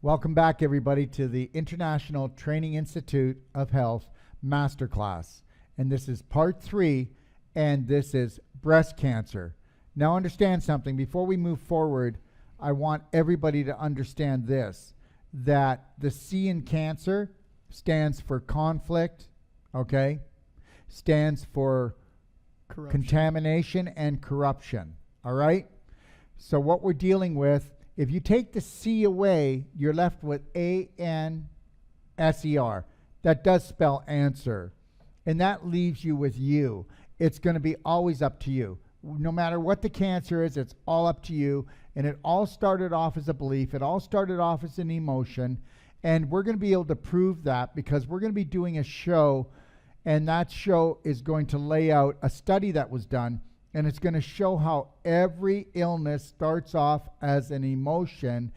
Welcome back, everybody, to the International Training Institute of Health Masterclass. And this is part 3, and this is breast cancer. Now, understand something. Before we move forward, I want everybody to understand this, that the C in cancer stands for conflict, okay? Stands for contamination and corruption, all right? So what we're dealing with, if you take the C away, you're left with A-N-S-E-R. That does spell answer. And that leaves you with you. It's going to be always up to you. No matter what the cancer is, it's all up to you. And it all started off as a belief. It all started off as an emotion. And we're going to be able to prove that because we're going to be doing a show. And that show is going to lay out a study that was done. And it's going to show how every illness starts off as an emotion,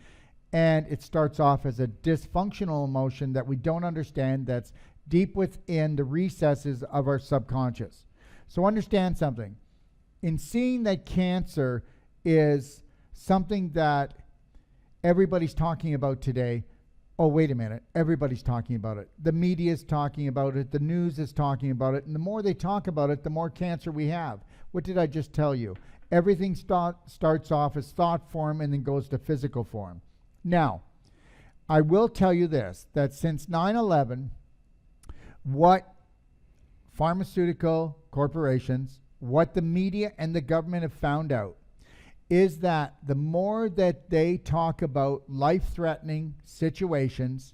and it starts off as a dysfunctional emotion that we don't understand, that's deep within the recesses of our subconscious. So understand something. In seeing that cancer is something that everybody's talking about today, oh, wait a minute, everybody's talking about it. The media is talking about it. The news is talking about it. And the more they talk about it, the more cancer we have. What did I just tell you? Everything starts off as thought form and then goes to physical form. Now, I will tell you this, that since 9/11, what pharmaceutical corporations, what the media and the government have found out is that the more that they talk about life-threatening situations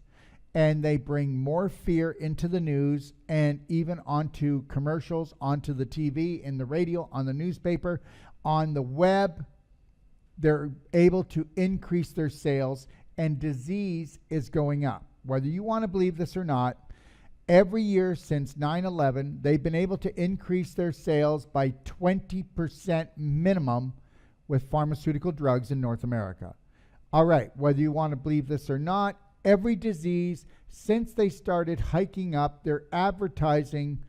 and they bring more fear into the news and even onto commercials, onto the TV, in the radio, on the newspaper, on the web, they're able to increase their sales and disease is going up. Whether you want to believe this or not, every year since 9/11, they've been able to increase their sales by 20% minimum with pharmaceutical drugs in North America. All right, whether you want to believe this or not, every disease, since they started hiking up their advertising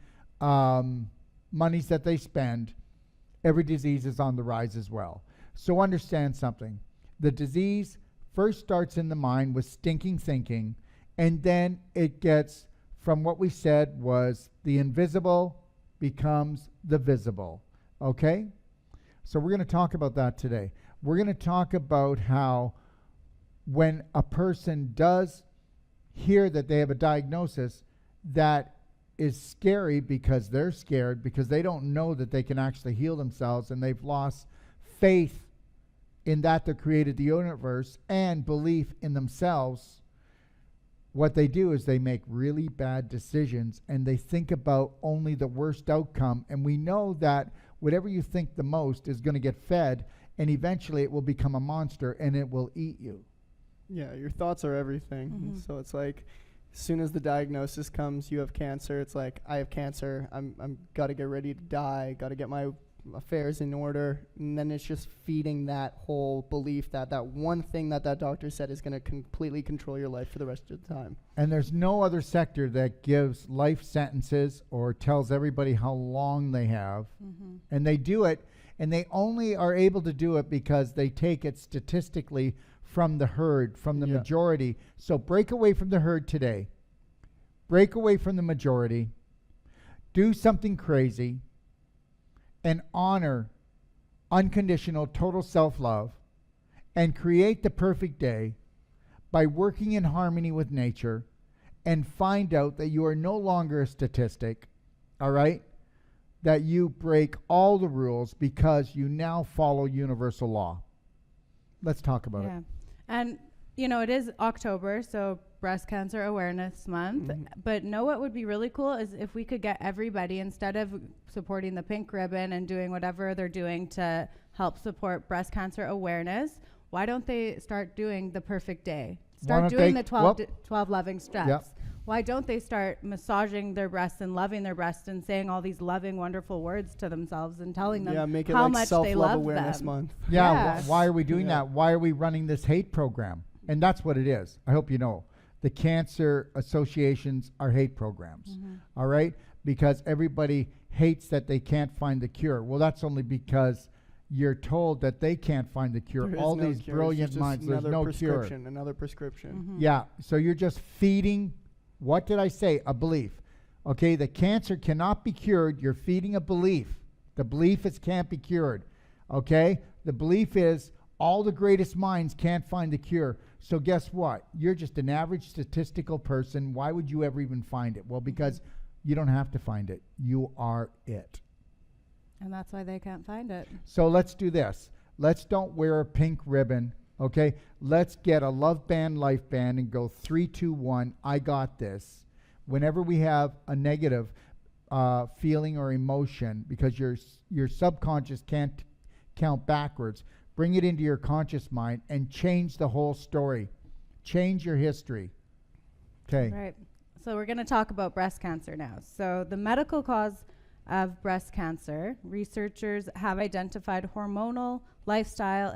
monies that they spend, every disease is on the rise as well. So understand something. The disease first starts in the mind with stinking thinking, and then it gets, from what we said was the invisible becomes the visible, okay? So we're going to talk about that today. We're going to talk about how when a person does hear that they have a diagnosis that is scary because they're scared, because they don't know that they can actually heal themselves, and they've lost faith in that they created the universe and belief in themselves, what they do is they make really bad decisions and they think about only the worst outcome. And we know that whatever you think the most is going to get fed, and eventually it will become a monster and it will eat you. Yeah, your thoughts are everything. Mm-hmm. So it's like, as soon as the diagnosis comes, you have cancer. It's like, I have cancer. I'm got to get ready to die. Got to get my affairs in order. And then it's just feeding that whole belief that that one thing that that doctor said is going to completely control your life for the rest of the time. And there's no other sector that gives life sentences or tells everybody how long they have. Mm-hmm. And they do it, and they only are able to do it because they take it statistically from the herd, from the majority. So break away from the herd today. Break away from the majority. Do something crazy and honor unconditional total self-love and create the perfect day by working in harmony with nature, and find out that you are no longer a statistic, all right? That you break all the rules because you now follow universal law. Let's talk about it. And, you know, it is October, so Breast Cancer Awareness Month. Mm-hmm. But know what would be really cool is if we could get everybody, instead of supporting the pink ribbon and doing whatever they're doing to help support breast cancer awareness, why don't they start doing the perfect day? Start doing the 12 loving steps. Yep. Why don't they start massaging their breasts and loving their breasts and saying all these loving, wonderful words to themselves and telling them make it how like much self-love they love awareness them? month. Yeah, why are we doing that? Why are we running this hate program? And that's what it is. I hope you know. The cancer associations are hate programs, all right? Because everybody hates that they can't find the cure. Well, that's only because you're told that they can't find the cure. There is All no these cure. brilliant It's just minds, there's another no cure. prescription, Another prescription. Yeah, so you're just feeding, what did I say? A belief. Okay, the cancer cannot be cured. You're feeding a belief. The belief is can't be cured. Okay, the belief is all the greatest minds can't find the cure. So guess what? You're just an average statistical person. Why would you ever even find it? Well, because you don't have to find it. You are it. And that's why they can't find it. So let's do this. Let's don't wear a pink ribbon, okay? Let's get a love band, life band, and go 3, 2, 1. I got this. Whenever we have a negative feeling or emotion, because your subconscious can't count backwards, bring it into your conscious mind and change the whole story. Change your history. Okay. Right. So we're going to talk about breast cancer now. So the medical cause of breast cancer, researchers have identified hormonal, lifestyle,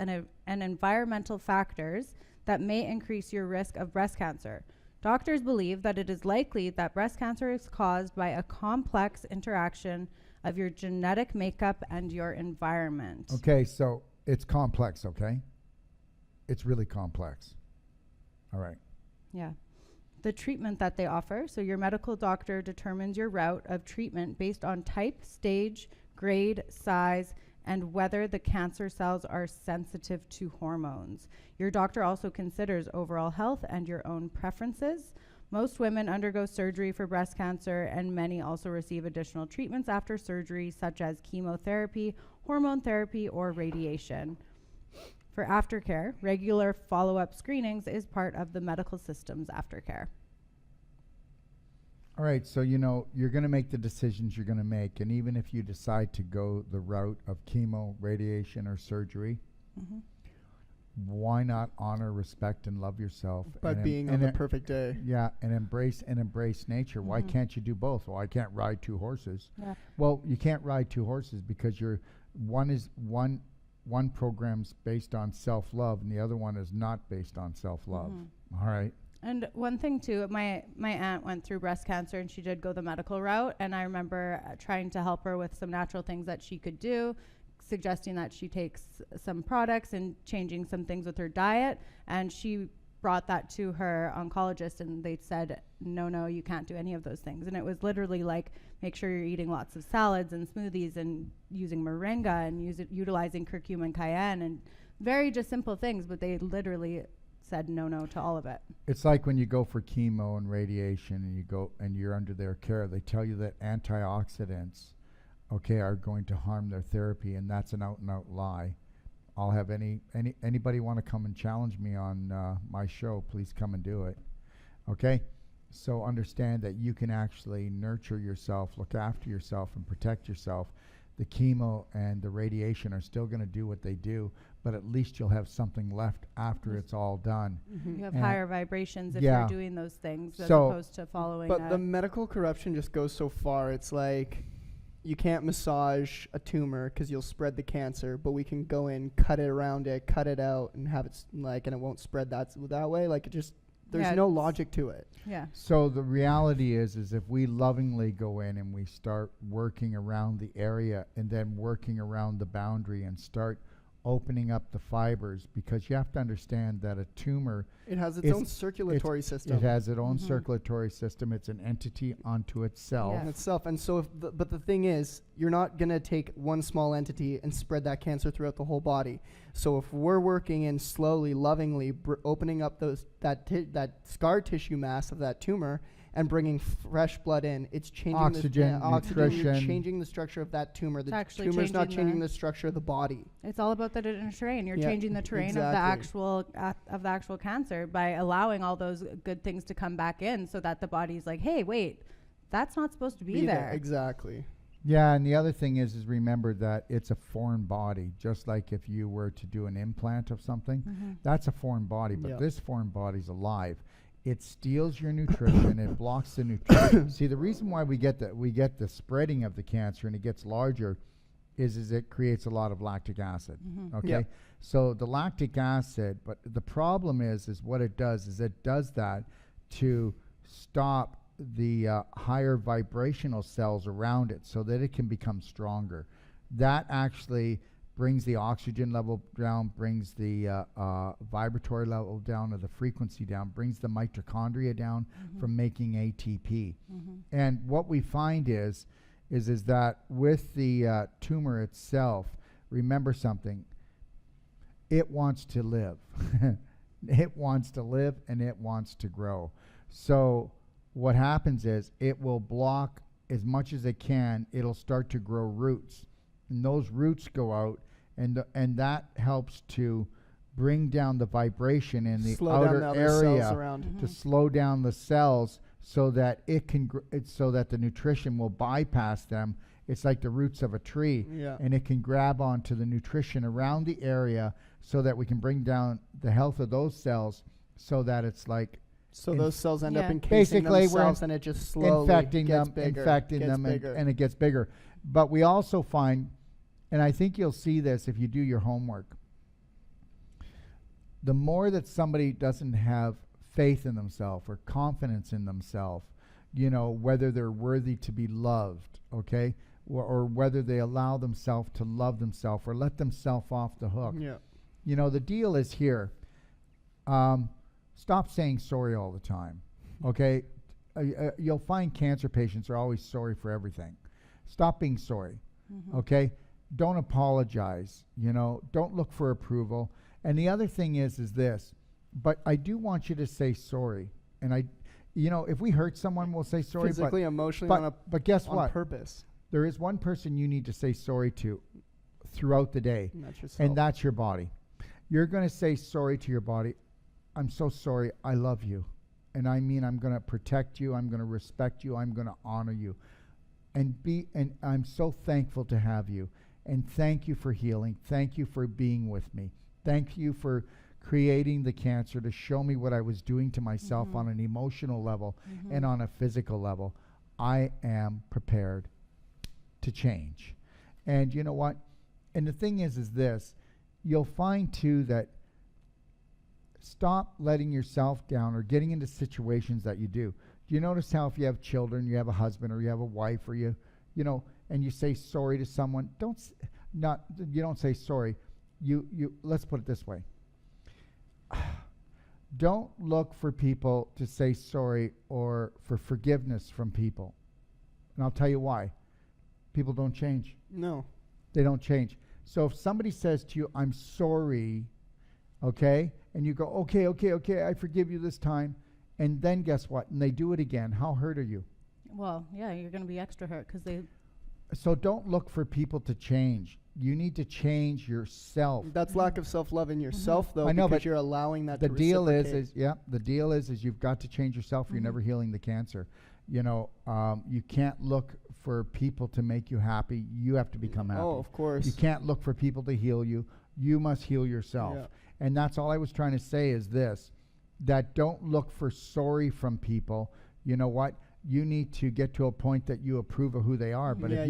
and environmental factors that may increase your risk of breast cancer. Doctors believe that it is likely that breast cancer is caused by a complex interaction of your genetic makeup and your environment. Okay, so it's complex, okay? It's really complex. All right. Yeah. The treatment that they offer, so your medical doctor determines your route of treatment based on type, stage, grade, size, and whether the cancer cells are sensitive to hormones. Your doctor also considers overall health and your own preferences. Most women undergo surgery for breast cancer, and many also receive additional treatments after surgery, such as chemotherapy, hormone therapy, or radiation. For aftercare, regular follow-up screenings is part of the medical system's aftercare. All right, so you're going to make the decisions you're going to make, and even if you decide to go the route of chemo, radiation, or surgery, why not honor, respect, and love yourself By being on the perfect day. Yeah, and embrace nature. Why can't you do both? Well, I can't ride 2 horses. Yeah. Well, you can't ride 2 horses because one program's based on self-love and the other one is not based on self-love. All right. And one thing too, my aunt went through breast cancer and she did go the medical route, and I remember trying to help her with some natural things that she could do, suggesting that she takes some products and changing some things with her diet, and she brought that to her oncologist and they said, no, you can't do any of those things. And it was literally like, make sure you're eating lots of salads and smoothies and using moringa and utilizing curcumin cayenne, and very just simple things, but they literally said no to all of it. It's like when you go for chemo and radiation and you're under their care, they tell you that antioxidants, are going to harm their therapy, and that's an out and out lie. I'll have anybody want to come and challenge me on my show, please come and do it. Okay? So understand that you can actually nurture yourself, look after yourself, and protect yourself. The chemo and the radiation are still going to do what they do, but at least you'll have something left after it's all done. You have And higher vibrations if yeah. you're doing those things as So- opposed to following But the medical corruption just goes so far. It's like, you can't massage a tumor because you'll spread the cancer, but we can go in, cut it around it, cut it out, and have it and it won't spread that way. Like, it just, there's no logic to it. Yeah. So the reality is if we lovingly go in and we start working around the area and then working around the boundary and start opening up the fibers, because you have to understand that a tumor, It has its own circulatory system. it has its own circulatory system. It's an entity unto itself. Yeah. in itself. And so, but the thing is, you're not going to take one small entity and spread that cancer throughout the whole body. So if we're working in slowly, lovingly, opening up that scar tissue mass of that tumor and bringing fresh blood in, it's changing Oxygen, you're nutrition. changing the structure of that tumor. The actually tumor's not changing changing the structure of the body. It's all about the terrain. You're Yeah, changing the terrain exactly. of the actual cancer by allowing all those good things to come back in, so that the body's like, hey, wait, that's not supposed to be there. Exactly. Yeah, and the other thing is remember that it's a foreign body. Just like if you were to do an implant of something, that's a foreign body, but Yeah. this foreign body's alive. It steals your nutrition. It blocks the nutrition. See, the reason why we get the spreading of the cancer and it gets larger is it creates a lot of lactic acid. Okay, Yeah. so the lactic acid, but the problem is what it does is it does that to stop the higher vibrational cells around it so that it can become stronger. That actually brings the oxygen level down, brings the vibratory level down, or the frequency down, brings the mitochondria down from making ATP. And what we find is that with the tumor itself, remember something, it wants to live. It wants to live and it wants to grow. So what happens is it will block as much as it can. It'll start to grow roots. And those roots go out, and that helps to bring down the vibration in the Slow down outer the other cells area around. to slow down the cells so that it can so that the nutrition will bypass them. It's like the roots of a tree, Yeah. and it can grab onto the nutrition around the area so that we can bring down the health of those cells, so that it's like So those cells end up Yeah. encasing Basically, we're themselves, and it just slowly infecting gets them, bigger, infecting gets them, bigger. and it gets bigger. But we also find, and I think you'll see this if you do your homework, the more that somebody doesn't have faith in themselves or confidence in themselves, you know, whether they're worthy to be loved, okay, or whether they allow themselves to love themselves or let themselves off the hook. Yeah. You know, the deal is here. Stop saying sorry all the time, okay? You'll find cancer patients are always sorry for everything. Stop being sorry, okay? Don't apologize, you know? Don't look for approval. And the other thing is this, but I do want you to say sorry. And you know, if we hurt someone, we'll say sorry. Physically, emotionally, but guess on what? purpose. There is one person you need to say sorry to throughout the day, And that's yourself. and that's your body. You're going to say sorry to your body. I'm so sorry. I love you. And I mean, I'm going to protect you. I'm going to respect you. I'm going to honor you. And I'm so thankful to have you. And thank you for healing. Thank you for being with me. Thank you for creating the cancer to show me what I was doing to myself on an emotional level and on a physical level. I am prepared to change. And you know what? And the thing is this, you'll find too that stop letting yourself down or getting into situations that you do. Do you notice how if you have children, you have a husband or you have a wife, or you know, and you say sorry to someone, you don't say sorry. You let's put it this way. Don't look for people to say sorry or for forgiveness from people. And I'll tell you why. People don't change. No. They don't change. So if somebody says to you, I'm sorry, okay, and you go, okay, I forgive you this time, and then guess what? And they do it again. How hurt are you? Well, yeah, you're going to be extra hurt because they. So don't look for people to change. You need to change yourself. That's lack of self-love in yourself, though, I know, because but you're allowing that The to deal reciprocate. the deal is you've got to change yourself or you're never healing the cancer. You know, you can't look for people to make you happy. You have to become happy. Oh, of course. You can't look for people to heal you. You must heal yourself. Yeah. And that's all I was trying to say is this, that don't look for sorry from people. You know what? You need to get to a point that you approve of who they are. But Yeah,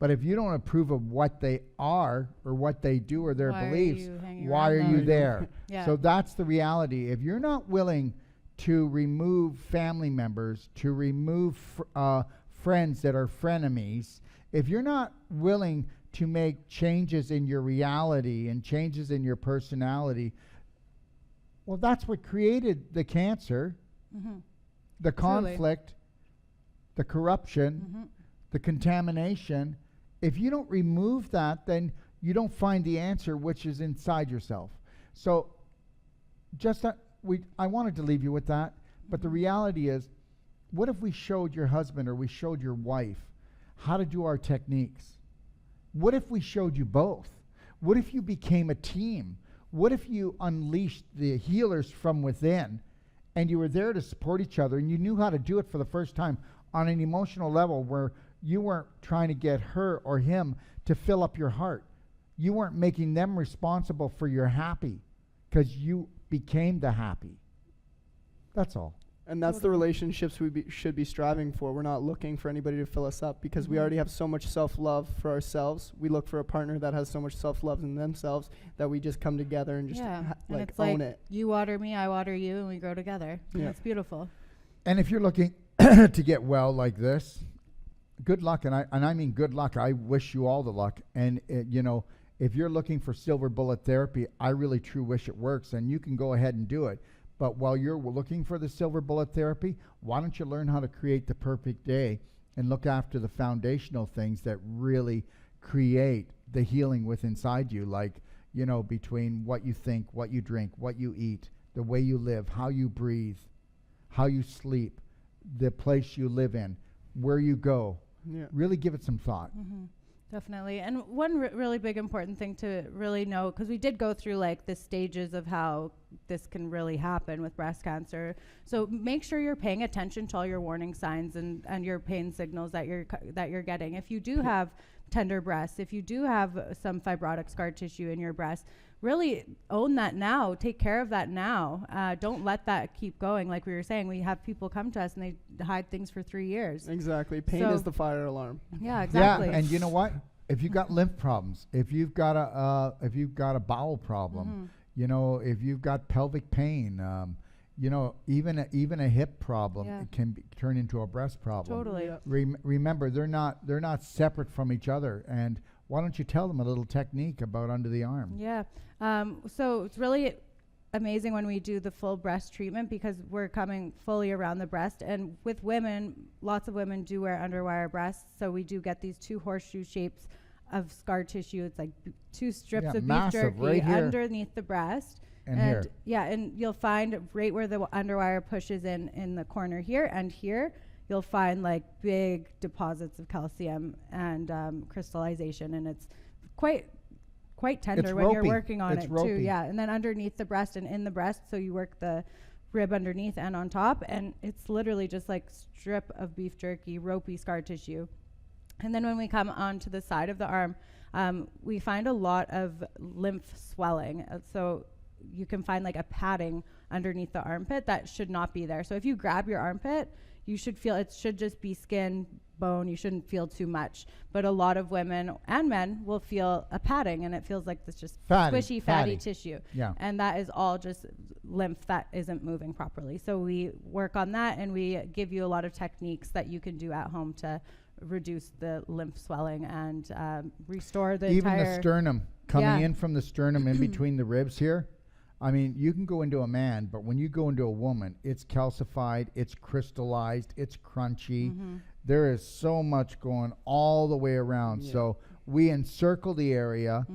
if you don't approve of what they are or what they do or their Why are beliefs, you hanging why are around you them? there? Yeah. So that's the reality. If you're not willing to remove family members, to remove friends that are frenemies, if you're not willing to make changes in your reality and changes in your personality, well, that's what created the cancer, the conflict, the corruption, the contamination. If you don't remove that, then you don't find the answer, which is inside yourself. So I wanted to leave you with that, but the reality is, what if we showed your husband or we showed your wife how to do our techniques? What if we showed you both? What if you became a team? What if you unleashed the healers from within and you were there to support each other and you knew how to do it for the first time on an emotional level where you weren't trying to get her or him to fill up your heart? You weren't making them responsible for your happy because you became the happy. That's all. And that's the relationships we should be striving for. We're not looking for anybody to fill us up because we already have so much self-love for ourselves. We look for a partner that has so much self-love in themselves that we just come together and just And like it's own like it. you water me, I water you, and we grow together. And Yeah. it's beautiful. And if you're looking to get well like this, good luck. And I mean good luck. I wish you all the luck. And, you know, if you're looking for silver bullet therapy, I really true wish it works, and you can go ahead and do it. But while you're looking for the silver bullet therapy, why don't you learn how to create the perfect day and look after the foundational things that really create the healing within inside you, like, you know, between what you think, what you drink, what you eat, the way you live, how you breathe, how you sleep, the place you live in, where you go. Yeah. Really give it some thought. Definitely. And one really big important thing to really know, because we did go through like the stages of how this can really happen with breast cancer. So make sure you're paying attention to all your warning signs and your pain signals that you're getting. If you do have tender breasts, if you do have some fibrotic scar tissue in your breast, really own that now. Take care of that now. Don't let that keep going. Like we were saying, we have people come to us and they hide things for 3 years. Exactly. Pain So- is the fire alarm. Yeah, exactly. Yeah, and you know what? If you've got lymph problems, if you've got a bowel problem, you know, if you've got pelvic pain, you know, even a hip problem, Yeah. it can turn into a breast problem. Totally. Yeah. Remember, they're not separate from each other. And why don't you tell them a little technique about under the arm? Yeah. So it's really amazing when we do the full breast treatment, because we're coming fully around the breast. And with women, lots of women do wear underwire breasts. So we do get these 2 horseshoe shapes of scar tissue. It's like 2 strips Yeah, of beef massive, jerky right here. underneath the breast. And here. Yeah, and you'll find right where the underwire pushes in the corner here and here, you'll find like big deposits of calcium and crystallization, and it's quite tender It's when you're ropey. working on It's it ropey. too. Yeah, and then underneath the breast and in the breast, so you work the rib underneath and on top, and it's literally just like strip of beef jerky, ropey scar tissue. And then when we come onto the side of the arm, we find a lot of lymph swelling. So you can find like a padding underneath the armpit that should not be there. So if you grab your armpit, you should feel it should just be skin, bone. You shouldn't feel too much. But a lot of women and men will feel a padding, and it feels like this just squishy, fatty tissue. Yeah. And that is all just lymph that isn't moving properly. So we work on that, and we give you a lot of techniques that you can do at home to reduce the lymph swelling and restore the Even entire the sternum, coming Yeah. in from the sternum in between the ribs here. I mean, you can go into a man, but when you go into a woman, it's calcified, it's crystallized, it's crunchy. There is so much going all the way around. Yeah. So we encircle the area,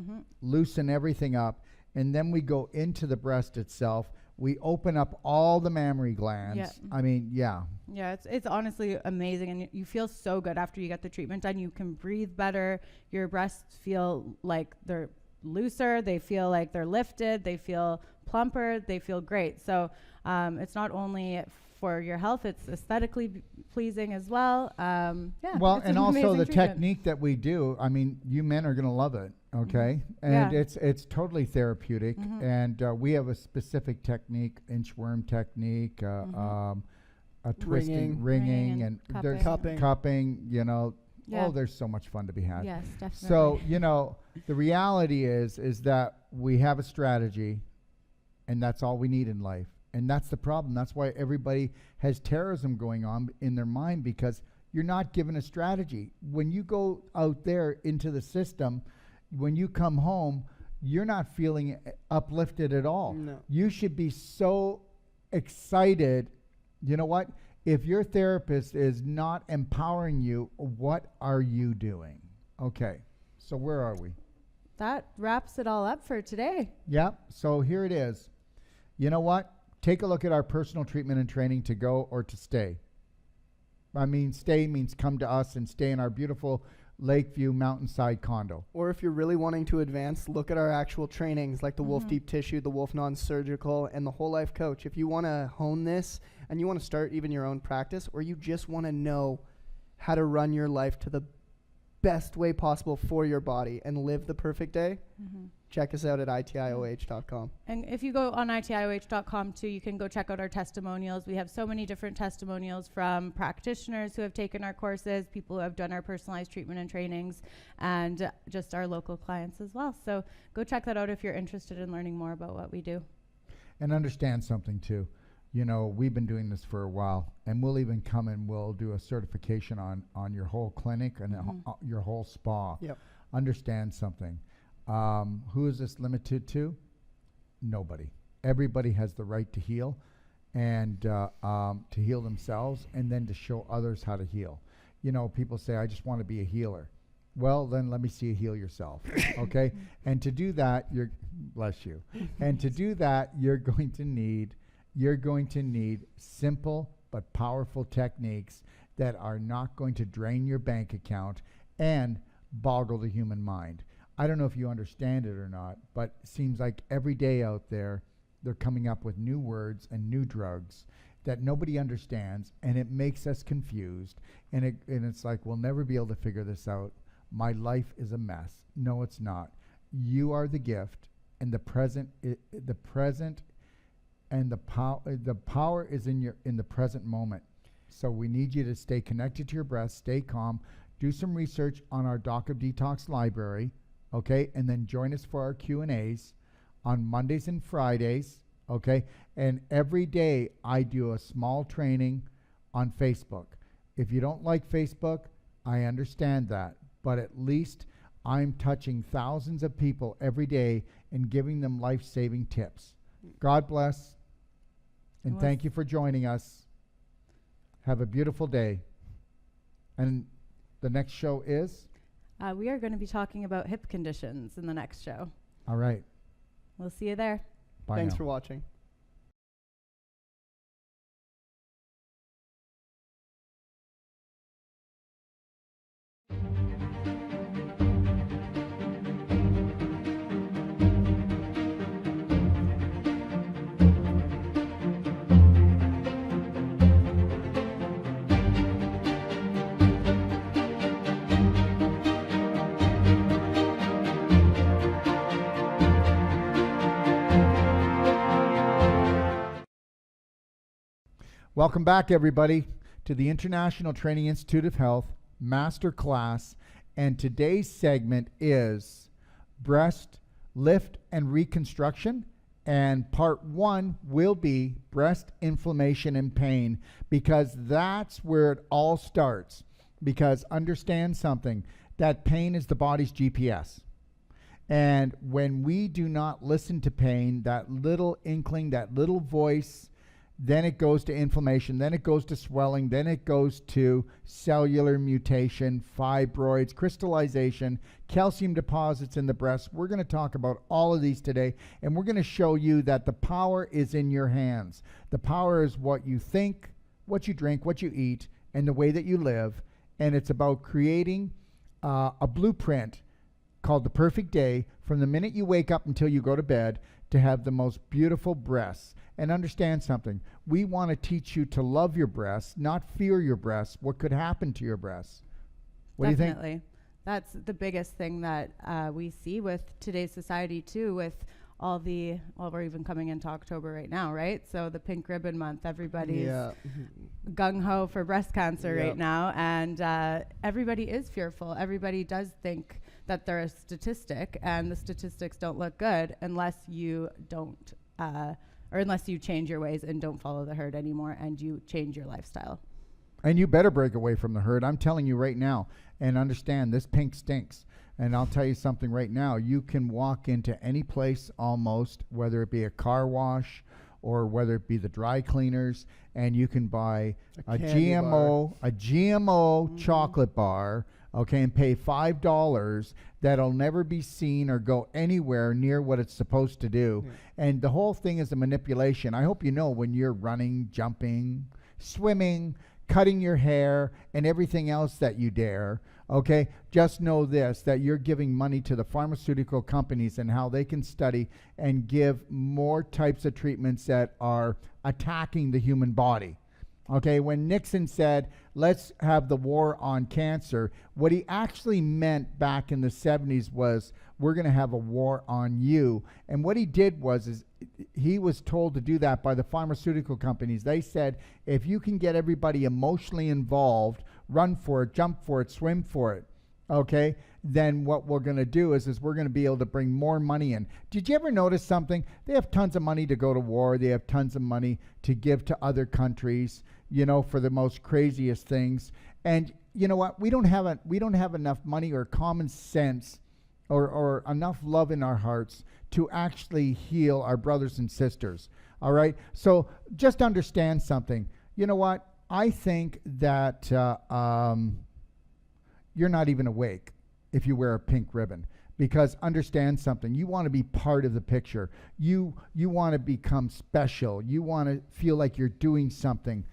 loosen everything up, and then we go into the breast itself. We open up all the mammary glands. Yeah. I mean, yeah. Yeah, it's honestly amazing, and you feel so good after you get the treatment done. You can breathe better. Your breasts feel like they're looser. They feel like they're lifted. They feel plumper. They feel great. So it's not only for your health, it's aesthetically pleasing as well. Yeah. Well, it's and an also amazing the treatment. technique that we do, I mean, you men are going to love it, okay? And Yeah. it's totally therapeutic. And we have a specific technique, inchworm technique, a twisting, ringing, Ringing and and there's cupping, you know. Yeah. Oh, there's so much fun to be had. Yes, definitely. So, you know, the reality is that we have a strategy, and that's all we need in life. And that's the problem. That's why everybody has terrorism going on in their mind, because you're not given a strategy. When you go out there into the system, when you come home, you're not feeling uplifted at all. No. You should be so excited. You know what? If your therapist is not empowering you, what are you doing? Okay, so where are we? that wraps it all up for today. Yep, so here it is. You know what? Take a look at our personal treatment and training to go or to stay. I mean, stay means come to us and stay in our beautiful Lakeview mountainside condo. Or if you're really wanting to advance, look at our actual trainings like the Wolfe Deep Tissue, the Wolfe Non-Surgical, and the Whole Life Coach. If you want to hone this and you want to start even your own practice, or you just want to know how to run your life to the best way possible for your body and live the perfect day, check us out at itioh.com. And if you go on itioh.com too, you can go check out our testimonials. We have so many different testimonials from practitioners who have taken our courses, people who have done our personalized treatment and trainings, and just our local clients as well. So go check that out if you're interested in learning more about what we do. And understand something too. You know, we've been doing this for a while, and we'll even come and we'll do a certification on your whole clinic and your whole spa. Yep. Understand something. Who is this limited to? Nobody. Everybody has the right to heal, and to heal themselves, and then to show others how to heal. You know, people say, I just want to be a healer. Well, then let me see you heal yourself, okay? And to do that, bless you. And to do that, you're going to need simple but powerful techniques that are not going to drain your bank account and boggle the human mind. I don't know if you understand it or not, but it seems like every day out there, they're coming up with new words and new drugs that nobody understands, and it makes us confused. And it's like, we'll never be able to figure this out. My life is a mess. No, it's not. You are the gift, and the present and the power is in the present moment. So we need you to stay connected to your breath, stay calm, do some research on our Doc of Detox library, okay? And then join us for our Q&As on Mondays and Fridays, okay? And every day I do a small training on Facebook. If you don't like Facebook, I understand that, but at least I'm touching thousands of people every day and giving them life-saving tips. God bless, and thank you for joining us. Have a beautiful day. And the next show is? We are going to be talking about hip conditions in the next show. All right. We'll see you there. Bye Thanks now. for watching. Welcome back, everybody, to the International Training Institute of Health Master Class. And today's segment is breast lift and reconstruction. And part 1 will be breast inflammation and pain, because that's where it all starts. Because understand something, that pain is the body's GPS. And when we do not listen to pain, that little inkling, that little voice, then it goes to inflammation, then it goes to swelling, then it goes to cellular mutation, fibroids, crystallization, calcium deposits in the breast. We're going to talk about all of these today, and we're going to show you that the power is in your hands. The power is what you think, what you drink, what you eat, and the way that you live. And it's about creating a blueprint called the perfect day from the minute you wake up until you go to bed to have the most beautiful breasts. And understand something, we want to teach you to love your breasts, not fear your breasts, what could happen to your breasts. What do you think? Definitely. That's the biggest thing that we see with today's society too, with all the, well, we're even coming into October right now, right? So the pink ribbon month, everybody's gung-ho for breast cancer right now, and everybody is fearful. Everybody does think that they're a statistic, and the statistics don't look good unless you don't or unless you change your ways and don't follow the herd anymore and you change your lifestyle. And you better break away from the herd. I'm telling you right now, and understand this pink stinks. And I'll tell you something right now. You can walk into any place almost, whether it be a car wash or whether it be the dry cleaners, and you can buy a GMO chocolate bar, okay, and pay $5 that'll never be seen or go anywhere near what it's supposed to do. And the whole thing is a manipulation. I hope you know when you're running, jumping, swimming, cutting your hair, and everything else that you dare, okay, just know this, that you're giving money to the pharmaceutical companies and how they can study and give more types of treatments that are attacking the human body. Okay, when Nixon said, let's have the war on cancer, what he actually meant back in the 70s was, we're going to have a war on you. And what he did was he was told to do that by the pharmaceutical companies. They said, if you can get everybody emotionally involved, run for it, jump for it, swim for it, okay, then what we're going to do is we're going to be able to bring more money in. Did you ever notice something? They have tons of money to go to war. They have tons of money to give to other countries, you know, for the most craziest things. And you know what? We don't have enough money or common sense or enough love in our hearts to actually heal our brothers and sisters. All right? So just understand something. You know what? I think that you're not even awake if you wear a pink ribbon. Because understand something, you want to be part of the picture. You want to become special. You want to feel like you're doing something.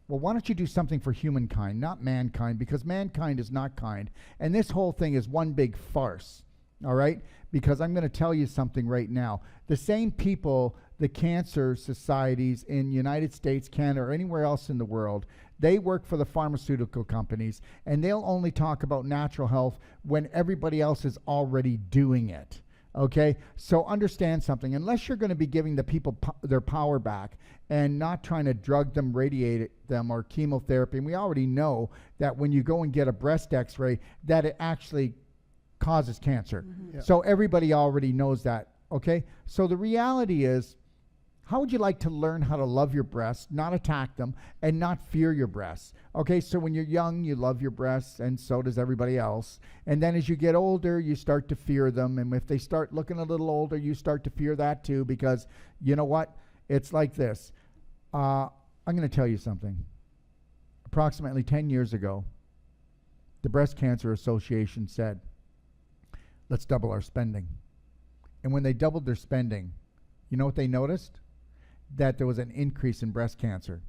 Well, why don't you do something for humankind, not mankind, because mankind is not kind. And this whole thing is one big farce, all right? Because I'm going to tell you something right now. The same people, the cancer societies in United States, Canada, or anywhere else in the world, they work for the pharmaceutical companies, and they'll only talk about natural health when everybody else is already doing it. Okay? So understand something. Unless you're going to be giving the people their power back and not trying to drug them, radiate them, or chemotherapy, and we already know that when you go and get a breast x-ray, that it actually causes cancer. Yeah. So everybody already knows that. Okay? So the reality is, how would you like to learn how to love your breasts, not attack them, and not fear your breasts? Okay, so when you're young, you love your breasts, and so does everybody else. And then as you get older, you start to fear them. And if they start looking a little older, you start to fear that too, because you know what? It's like this. I'm going to tell you something. Approximately 10 years ago, the Breast Cancer Association said, let's double our spending. And when they doubled their spending, you know what they noticed? That there was an increase in breast cancer.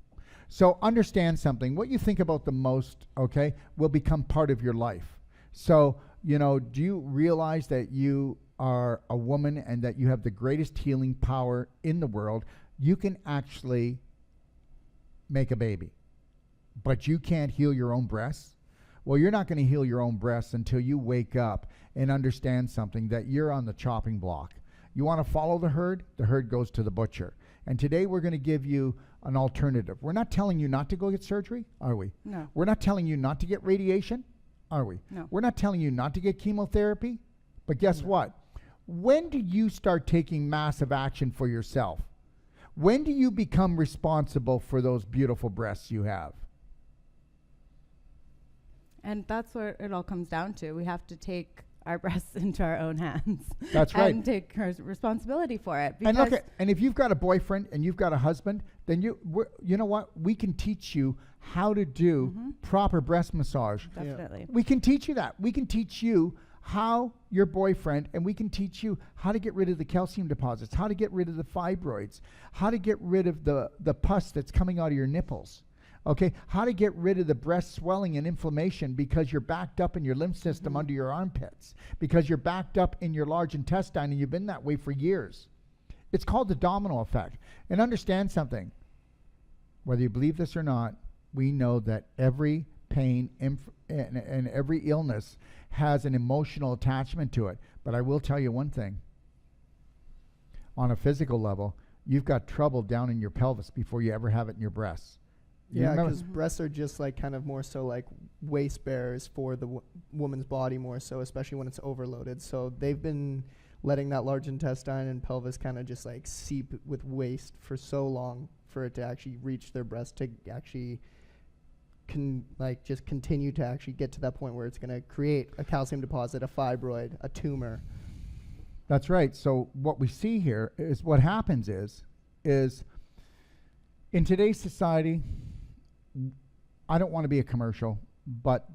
So understand something. What you think about the most, okay, will become part of your life. So, you know, do you realize that you are a woman and that you have the greatest healing power in the world? You can actually make a baby, but you can't heal your own breasts? Well, you're not going to heal your own breasts until you wake up and understand something, that you're on the chopping block. You want to follow the herd goes to the butcher. And today we're going to give you an alternative. We're not telling you not to go get surgery, are we? No. We're not telling you not to get radiation, are we? No. We're not telling you not to get chemotherapy. But guess what? When do you start taking massive action for yourself? When do you become responsible for those beautiful breasts you have? And that's what it all comes down to. We have to take our breasts into our own hands. That's right. And take responsibility for it. And look, and if you've got a boyfriend and you've got a husband, then you know what? We can teach you how to do proper breast massage. Definitely. We can teach you that. We can teach you how your boyfriend, and we can teach you how to get rid of the calcium deposits, how to get rid of the fibroids, how to get rid of the pus that's coming out of your nipples. Okay, how to get rid of the breast swelling and inflammation because you're backed up in your lymph system under your armpits, because you're backed up in your large intestine and you've been that way for years. It's called the domino effect. And understand something. Whether you believe this or not, we know that every pain and every illness has an emotional attachment to it. But I will tell you one thing. On a physical level, you've got trouble down in your pelvis before you ever have it in your breasts. Yeah, because breasts are just like kind of more so like waist bearers for the woman's body more so, especially when it's overloaded. So they've been letting that large intestine and pelvis kind of just like seep with waste for so long for it to actually reach their breast to actually just continue to actually get to that point where it's going to create a calcium deposit, a fibroid, a tumor. That's right. So what we see here is what happens is in today's society, I don't want to be a commercial, but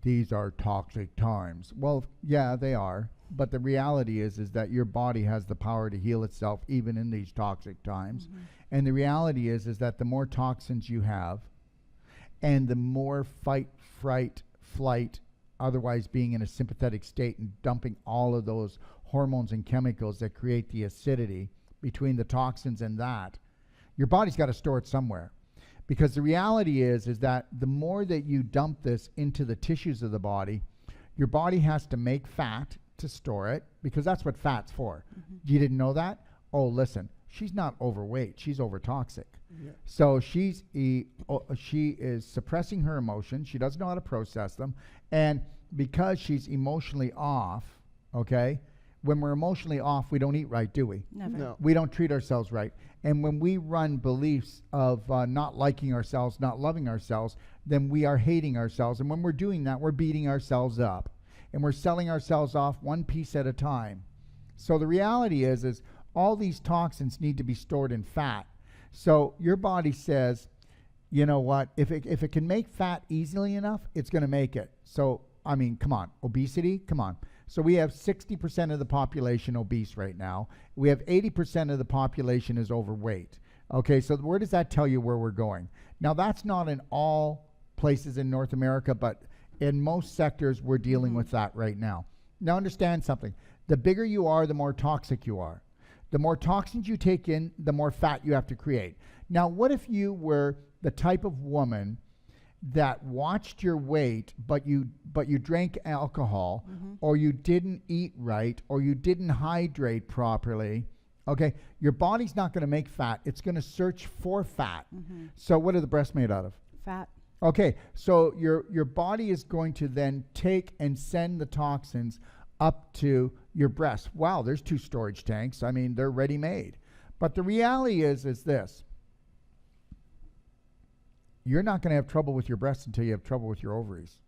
these are toxic times. Well, yeah, they are. But the reality is that your body has the power to heal itself even in these toxic times. And the reality is that the more toxins you have and the more fight, fright, flight, otherwise being in a sympathetic state and dumping all of those hormones and chemicals that create the acidity between the toxins and that, your body's got to store it somewhere. Because the reality is that the more that you dump this into the tissues of the body, your body has to make fat to store it, because that's what fat's for. You didn't know that? Oh, listen, she's not overweight, she's overtoxic. Yeah. So she is suppressing her emotions, she doesn't know how to process them, and because she's emotionally off, okay, when we're emotionally off, we don't eat right, do we? Never. No. We don't treat ourselves right. And when we run beliefs of not liking ourselves, not loving ourselves, then we are hating ourselves. And when we're doing that, we're beating ourselves up. and we're selling ourselves off one piece at a time. So the reality is all these toxins need to be stored in fat. So your body says, you know what, if it can make fat easily enough, it's going to make it. So, I mean, come on, obesity, come on. So we have 60% of the population obese right now. We have 80% of the population is overweight. Okay, so where does that tell you where we're going? Now, that's not in all places in North America, but in most sectors, we're dealing with that right now. Now, understand something. The bigger you are, the more toxic you are. The more toxins you take in, the more fat you have to create. Now, what if you were the type of woman that watched your weight, but you drank alcohol, or you didn't eat right, or you didn't hydrate properly? Okay, your body's not going to make fat. It's going to search for fat. So what are the breasts made out of? Fat. Okay, so your body is going to then take and send the toxins up to your breasts. Wow, there's 2 storage tanks. I mean, they're ready-made. But the reality is this. You're not going to have trouble with your breasts until you have trouble with your ovaries.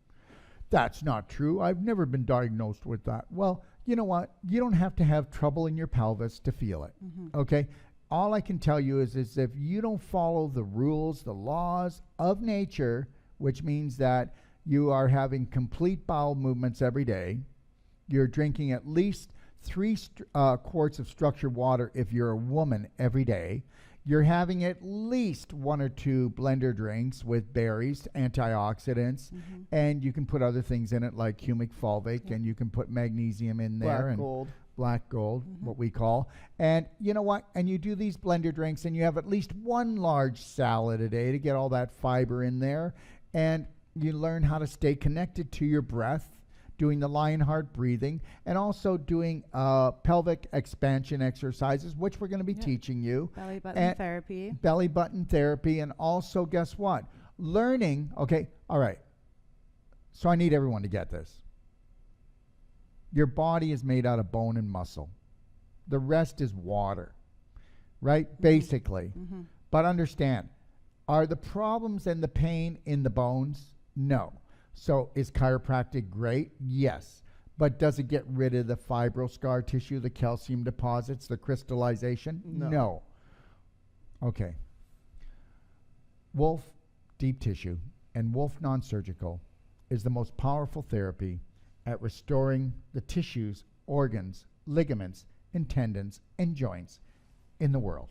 That's not true. I've never been diagnosed with that. Well, you know what? You don't have to have trouble in your pelvis to feel it. Okay? All I can tell you is if you don't follow the rules, the laws of nature, which means that you are having complete bowel movements every day, you're drinking at least 3 quarts of structured water if you're a woman every day, you're having at least 1 or 2 blender drinks with berries, antioxidants, and you can put other things in it like humic fulvic, and you can put magnesium in there. Black gold, what we call. And you know what? And you do these blender drinks, and you have at least 1 large salad a day to get all that fiber in there. And you learn how to stay connected to your breath, doing the Lionheart breathing, and also doing pelvic expansion exercises, which we're going to be teaching you. Belly button therapy. Belly button therapy. And also, guess what? Learning, okay, all right. So I need everyone to get this. Your body is made out of bone and muscle. The rest is water, right? Basically. But understand, are the problems and the pain in the bones? No. So is chiropractic great? Yes. But does it get rid of the fibroscar tissue, the calcium deposits, the crystallization? No. Okay. Wolfe Deep Tissue and Wolfe Non-Surgical is the most powerful therapy at restoring the tissues, organs, ligaments, and tendons and joints in the world.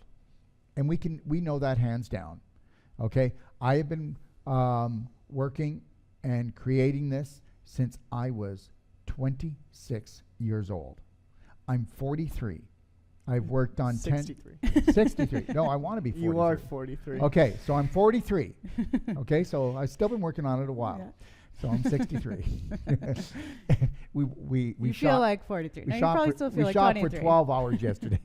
And we know that hands down. Okay? I have been working and creating this since I was 26 years old. I'm 43. I've worked on 63. No, I want to be 43. You are 43. Okay, so I'm 43. Okay, so I've still been working on it a while. Yeah. So I'm 63. we You shot, feel like 43. we Now you shot probably for, still feel we like shot 23. for 12 hours yesterday.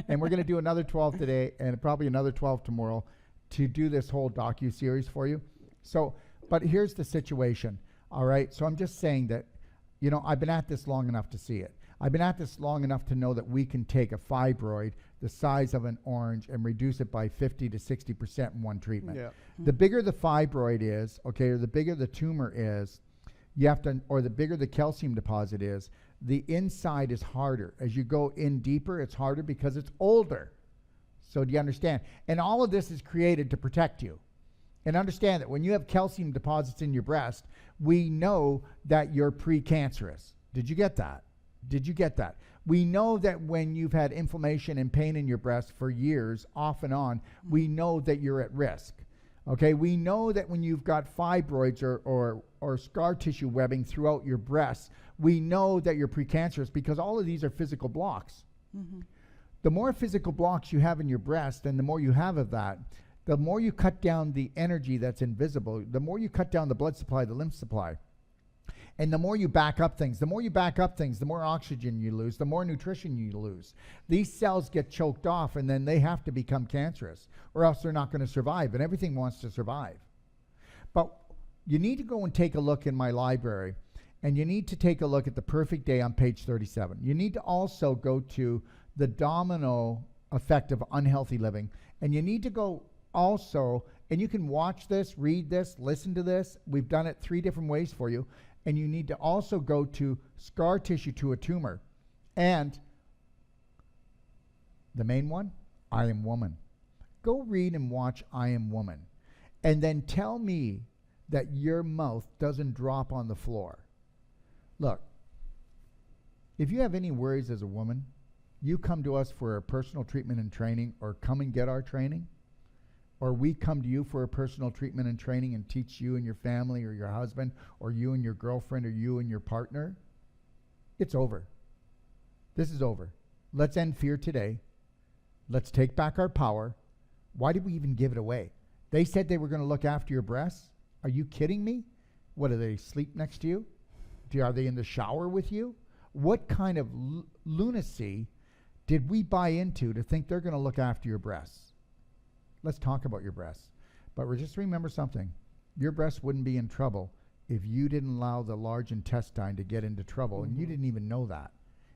And we're going to do another 12 today and probably another 12 tomorrow to do this whole docu-series for you. So, but here's the situation, all right? So I'm just saying that, you know, I've been at this long enough to see it. I've been at this long enough to know that we can take a fibroid the size of an orange and reduce it by 50 to 60% in one treatment. Yeah. The bigger the fibroid is, okay, or the bigger the tumor is, you have to, or the bigger the calcium deposit is, the inside is harder. As you go in deeper, it's harder because it's older. So do you understand? And all of this is created to protect you. And understand that when you have calcium deposits in your breast, we know that you're precancerous. Did you get that? Did you get that? We know that when you've had inflammation and pain in your breast for years, off and on, we know that you're at risk. Okay, we know that when you've got fibroids or scar tissue webbing throughout your breasts, we know that you're precancerous because all of these are physical blocks. The more physical blocks you have in your breast and the more you have of that, the more you cut down the energy that's invisible, the more you cut down the blood supply, the lymph supply. And the more you back up things, the more oxygen you lose, the more nutrition you lose. These cells get choked off and then they have to become cancerous or else they're not going to survive, and everything wants to survive. But you need to go and take a look in my library, and you need to take a look at the perfect day on page 37. You need to also go to the domino effect of unhealthy living, and you need to go also, and you can watch this, read this, listen to this. We've done it 3 different ways for you. And you need to also go to scar tissue to a tumor. And the main one, I Am Woman. Go read and watch I Am Woman. And then tell me that your mouth doesn't drop on the floor. Look, if you have any worries as a woman, you come to us for a personal treatment and training, or come and get our training, or we come to you for a personal treatment and training and teach you and your family or your husband or you and your girlfriend or you and your partner, it's over. This is over. Let's end fear today. Let's take back our power. Why did we even give it away? They said they were going to look after your breasts. Are you kidding me? What, do they sleep next to you? Are they in the shower with you? What kind of lunacy did we buy into to think they're going to look after your breasts? Let's talk about your breasts. But just remember something. Your breasts wouldn't be in trouble if you didn't allow the large intestine to get into trouble, and you didn't even know that.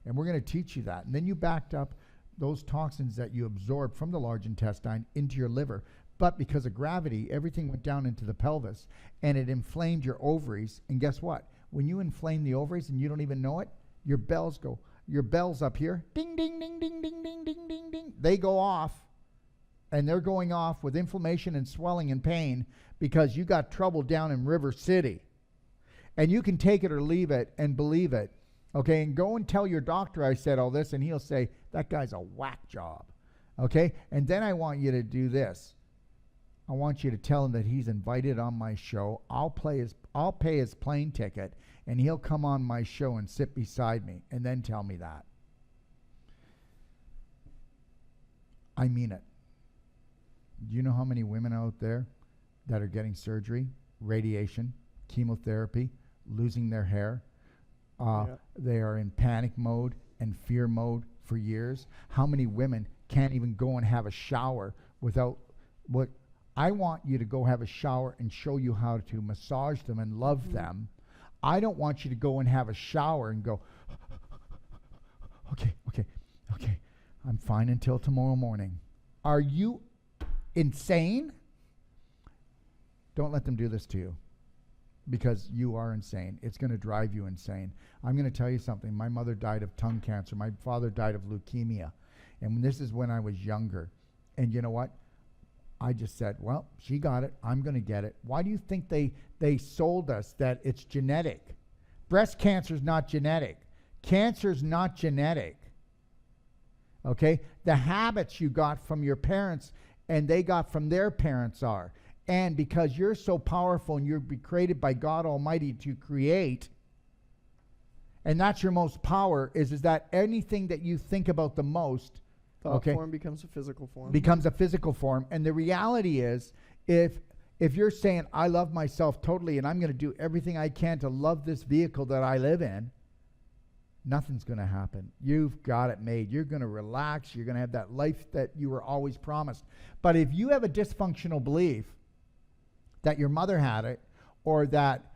And we're going to teach you that. And then you backed up those toxins that you absorbed from the large intestine into your liver. But because of gravity, everything went down into the pelvis, and it inflamed your ovaries. And guess what? When you inflame the ovaries and you don't even know it, your bells up here, ding, ding, ding, ding, ding, ding, ding, ding, ding. They go off, and they're going off with inflammation and swelling and pain because you got trouble down in River City. And you can take it or leave it and believe it. Okay, and go and tell your doctor I said all this, and he'll say, that guy's a whack job. Okay, and then I want you to do this. I want you to tell him that he's invited on my show. I'll pay his plane ticket, and he'll come on my show and sit beside me, and then tell me that. I mean it. Do you know how many women out there that are getting surgery, radiation, chemotherapy, losing their hair? They are in panic mode and fear mode for years. How many women can't even go and have a shower without what? I want you to go have a shower and show you how to massage them and love them. I don't want you to go and have a shower and go, okay, I'm fine until tomorrow morning. Are you insane? Don't let them do this to you, because you are insane. It's going to drive you insane. I'm going to tell you something. My mother died of tongue cancer. My father died of leukemia. And this is when I was younger. And you know what? I just said, well, she got it. I'm going to get it. Why do you think they sold us that it's genetic? Breast cancer is not genetic. Cancer is not genetic. Okay? The habits you got from your parents and they got from their parents are. And because you're so powerful and you're created by God Almighty to create, and that's your most power, is that anything that you think about the most, thought form becomes a physical form. Becomes a physical form. And the reality is, if you're saying, I love myself totally and I'm going to do everything I can to love this vehicle that I live in, nothing's going to happen. You've got it made. You're going to relax. You're going to have that life that you were always promised. But if you have a dysfunctional belief that your mother had it, or that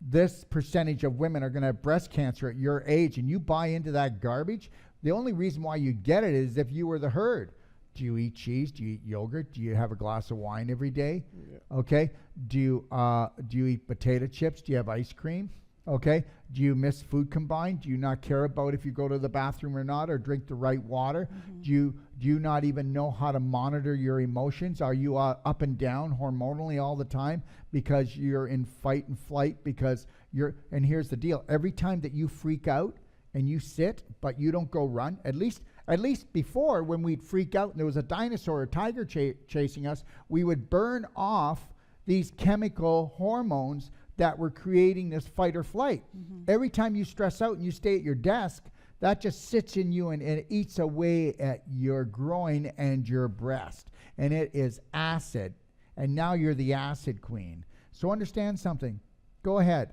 this percentage of women are going to have breast cancer at your age, and you buy into that garbage, the only reason why you get it is if you were the herd. Do you eat cheese? Do you eat yogurt? Do you have a glass of wine every day? Yeah. Okay. Do you eat potato chips? Do you have ice cream? Okay. Do you miss food combined? Do you not care about if you go to the bathroom or not, or drink the right water? Do you not even know how to monitor your emotions? Are you up and down hormonally all the time because you're in fight and flight? And here's the deal. Every time that you freak out and you sit, but you don't go run, at least before, when we'd freak out and there was a dinosaur or a tiger chasing us, we would burn off these chemical hormones that were creating this fight or flight. Every time you stress out and you stay at your desk, that just sits in you and it eats away at your groin and your breast. And it is acid. And now you're the acid queen. So understand something. Go ahead.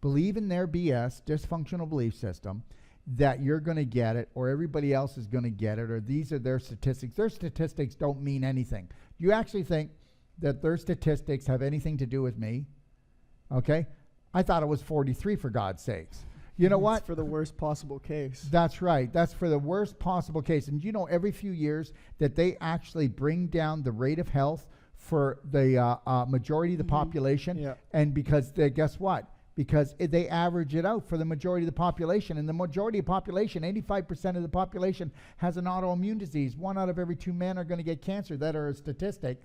Believe in their BS, dysfunctional belief system, that you're going to get it, or everybody else is going to get it, or these are their statistics. Their statistics don't mean anything. Do you actually think that their statistics have anything to do with me? Okay? I thought it was 43, for God's sakes. You know what? For the worst possible case. That's right. That's for the worst possible case. And you know, every few years that they actually bring down the rate of health for the majority of the population. Yeah. And because guess what? because they average it out for the majority of the population. And the majority of the population, 85% of the population, has an autoimmune disease. 1 out of every 2 men are going to get cancer. That are a statistic.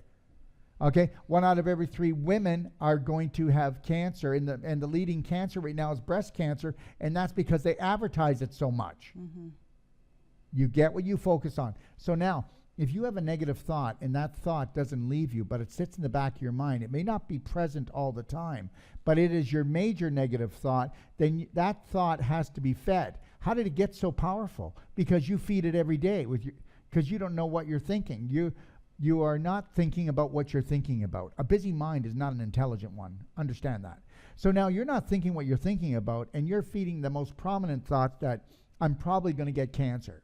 Okay, 1 out of every 3 women are going to have cancer, and the leading cancer right now is breast cancer, and that's because they advertise it so much. You get what you focus on. So now, if you have a negative thought and that thought doesn't leave you, but it sits in the back of your mind, it may not be present all the time, but it is your major negative thought, then that thought has to be fed. How did it get so powerful? Because you feed it every day because you don't know what you're thinking. You are not thinking about what you're thinking about. A busy mind is not an intelligent one. Understand that. So now you're not thinking what you're thinking about, and you're feeding the most prominent thought that I'm probably going to get cancer.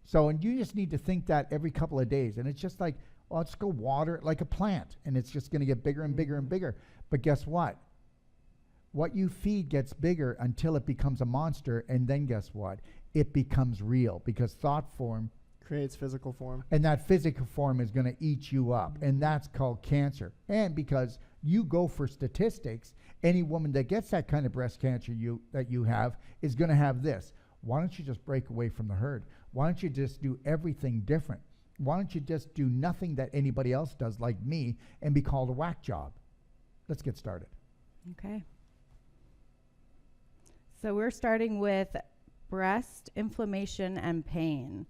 So, and you just need to think that every couple of days. And it's just like, well, let's go water it like a plant. And it's just going to get bigger and bigger and bigger. But guess what? What you feed gets bigger until it becomes a monster. And then guess what? It becomes real, because thought form creates physical form. And that physical form is going to eat you up. And that's called cancer. And because you go for statistics, any woman that gets that kind of breast cancer that you have is going to have this. Why don't you just break away from the herd? Why don't you just do everything different? Why don't you just do nothing that anybody else does, like me, and be called a whack job? Let's get started. Okay. So we're starting with breast inflammation and pain.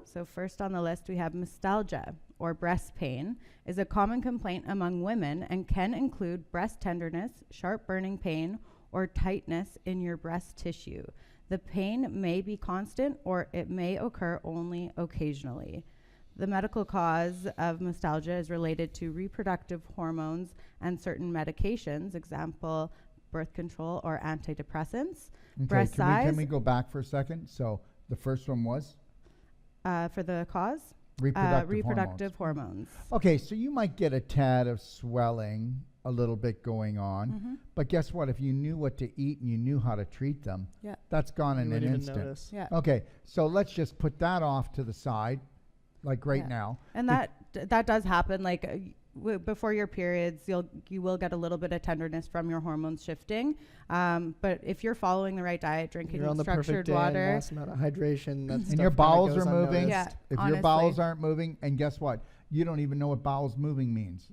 So first on the list, we have mastalgia, or breast pain, is a common complaint among women and can include breast tenderness, sharp burning pain, or tightness in your breast tissue. The pain may be constant, or it may occur only occasionally. The medical cause of mastalgia is related to reproductive hormones and certain medications, example, birth control or antidepressants. Okay, Breast size. Can we go back for a second? So the first one was? For the cause? Reproductive hormones. Okay, so you might get a tad of swelling, a little bit going on, but guess what? If you knew what to eat and you knew how to treat them, that's gone in an instant. Yeah. Okay, so let's just put that off to the side, like right now. And that does happen. Like before your periods, you will get a little bit of tenderness from your hormones shifting. But if you're following the right diet, drinking structured water, amount of hydration, and your bowels are moving, if honestly. your bowels aren't moving, and guess what? You don't even know what bowels moving means.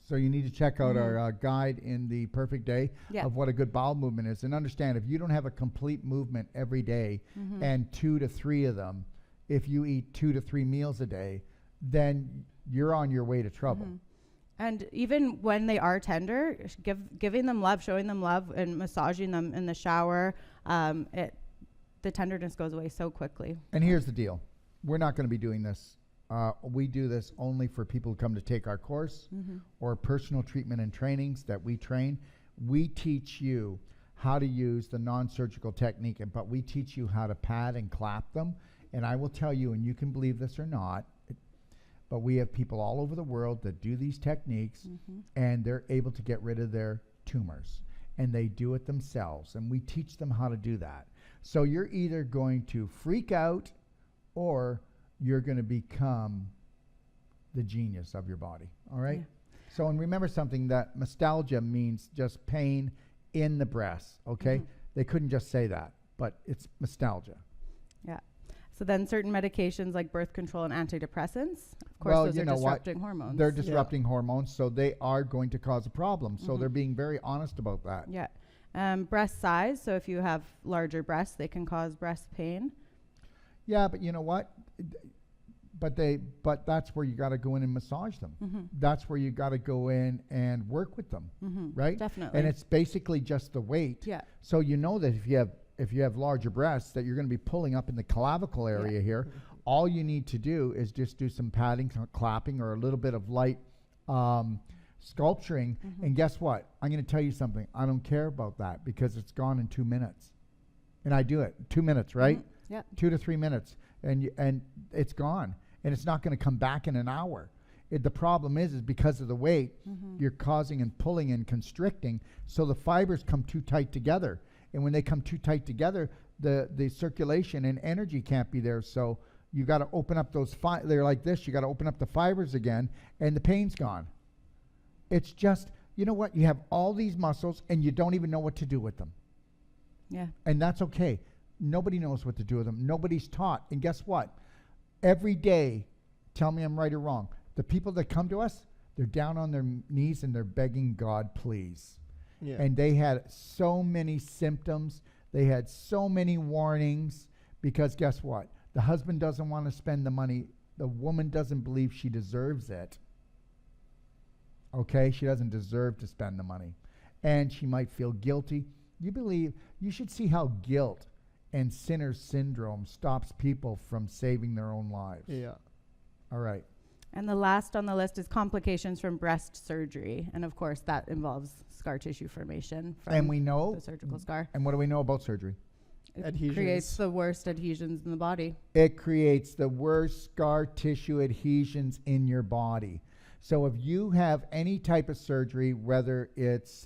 So you need to check out our guide in the Perfect Day of what a good bowel movement is. And understand, if you don't have a complete movement every day and 2 to 3 of them, if you eat 2 to 3 meals a day, then you're on your way to trouble. And even when they are tender, giving them love, showing them love, and massaging them in the shower, the tenderness goes away so quickly. And here's the deal. We're not going to be doing this. We do this only for people who come to take our course or personal treatment and trainings that we train. We teach you how to use the non-surgical technique, but we teach you how to pad and clap them. And I will tell you, and you can believe this or not, but we have people all over the world that do these techniques, and they're able to get rid of their tumors. And they do it themselves, and we teach them how to do that. So you're either going to freak out or you're going to become the genius of your body, all right? So, and remember something, that mastalgia means just pain in the breast, okay? They couldn't just say that, but it's mastalgia. Yeah. So then certain medications like birth control and antidepressants, of course, those are disrupting hormones. They're disrupting hormones, so they are going to cause a problem. So they're being very honest about that. Yeah. Breast size, so if you have larger breasts, they can cause breast pain. Yeah, but you know what? But that's where you got to go in and massage them. That's where you got to go in and work with them, right? Definitely. And it's basically just the weight. Yeah. So you know that if you have larger breasts, that you're going to be pulling up in the clavicle area here. All you need to do is just do some padding, some clapping, or a little bit of light sculpturing. And guess what? I'm going to tell you something. I don't care about that because it's gone in 2 minutes. And I do it 2 minutes, right? Yeah. 2 to 3 minutes. And it's gone. And it's not going to come back in an hour. The problem is because of the weight, you're causing and pulling and constricting, so the fibers come too tight together. And when they come too tight together, the circulation and energy can't be there. So you got to open up those they're like this. You got to open up the fibers again, and the pain's gone. It's just, you know what? You have all these muscles and you don't even know what to do with them. Yeah. And that's okay. Nobody knows what to do with them. Nobody's taught. And guess what? Every day, tell me I'm right or wrong, the people that come to us, they're down on their knees and they're begging God, please. Yeah. And they had so many symptoms. They had so many warnings because guess what? The husband doesn't want to spend the money. The woman doesn't believe she deserves it. Okay? She doesn't deserve to spend the money. And she might feel guilty. You should see how guilt and sinner's syndrome stops people from saving their own lives. Yeah. All right. And the last on the list is complications from breast surgery. And of course, that involves scar tissue formation from And we know. the surgical scar. And what do we know about surgery? It Adhesions. creates the worst adhesions in the body. It creates the worst scar tissue adhesions in your body. So if you have any type of surgery, whether it's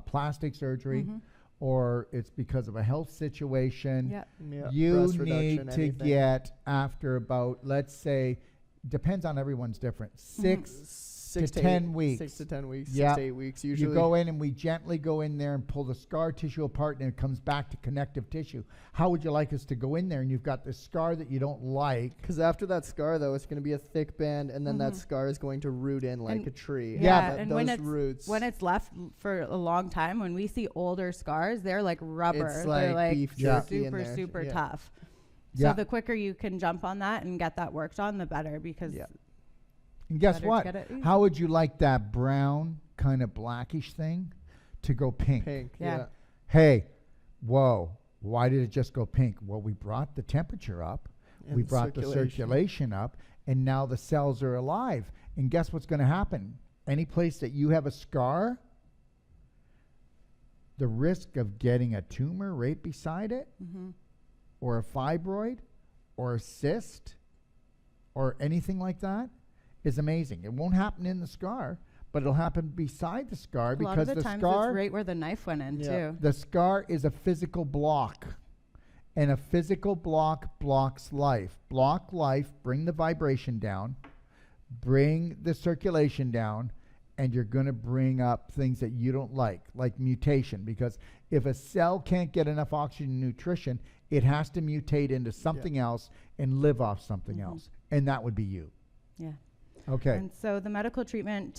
plastic surgery Mhm. or it's because of a health situation, Yeah. Yeah. you Breast need reduction, to anything. get after about, let's say, depends on everyone's different, 6 to 10 weeks. 6 to 10 weeks. Yeah. 6 to 8 weeks usually. You go in and we gently go in there and pull the scar tissue apart and it comes back to connective tissue. How would you like us to go in there and you've got this scar that you don't like? Because after that scar, though, it's going to be a thick band, and then that Mhm. scar is going to root in like And a tree. Yeah, Th- and those when roots. it's left for a long time, when we see older scars, they're like rubber. It's They're like like beef Yeah. jerky in super, there. super Yeah. tough. Yeah. So the quicker you can jump on that and get that worked on, the better, because Yeah. And guess better to what? get it easy. How would you like that brown kind of blackish thing to go pink? Pink. Yeah. Yeah. Hey, whoa, why did it just go pink? Well, we brought the temperature up, And we brought the circulation up, and now the cells are alive. And guess what's going to happen? Any place that you have a scar, the risk of getting a tumor right beside it, Mhm. or a fibroid, or a cyst, or anything like that is amazing. It won't happen in the scar, but it'll happen beside the scar a lot because of the the times scar, it's right where the knife went in Yeah. too. the scar is a physical block. And a physical block blocks life. Block life, bring the vibration down, bring the circulation down, and you're going to bring up things that you don't like mutation. Because if a cell can't get enough oxygen and nutrition, it has to mutate into something else and live off something Mhm. else. And that would be you. Yeah. Okay. And so the medical treatment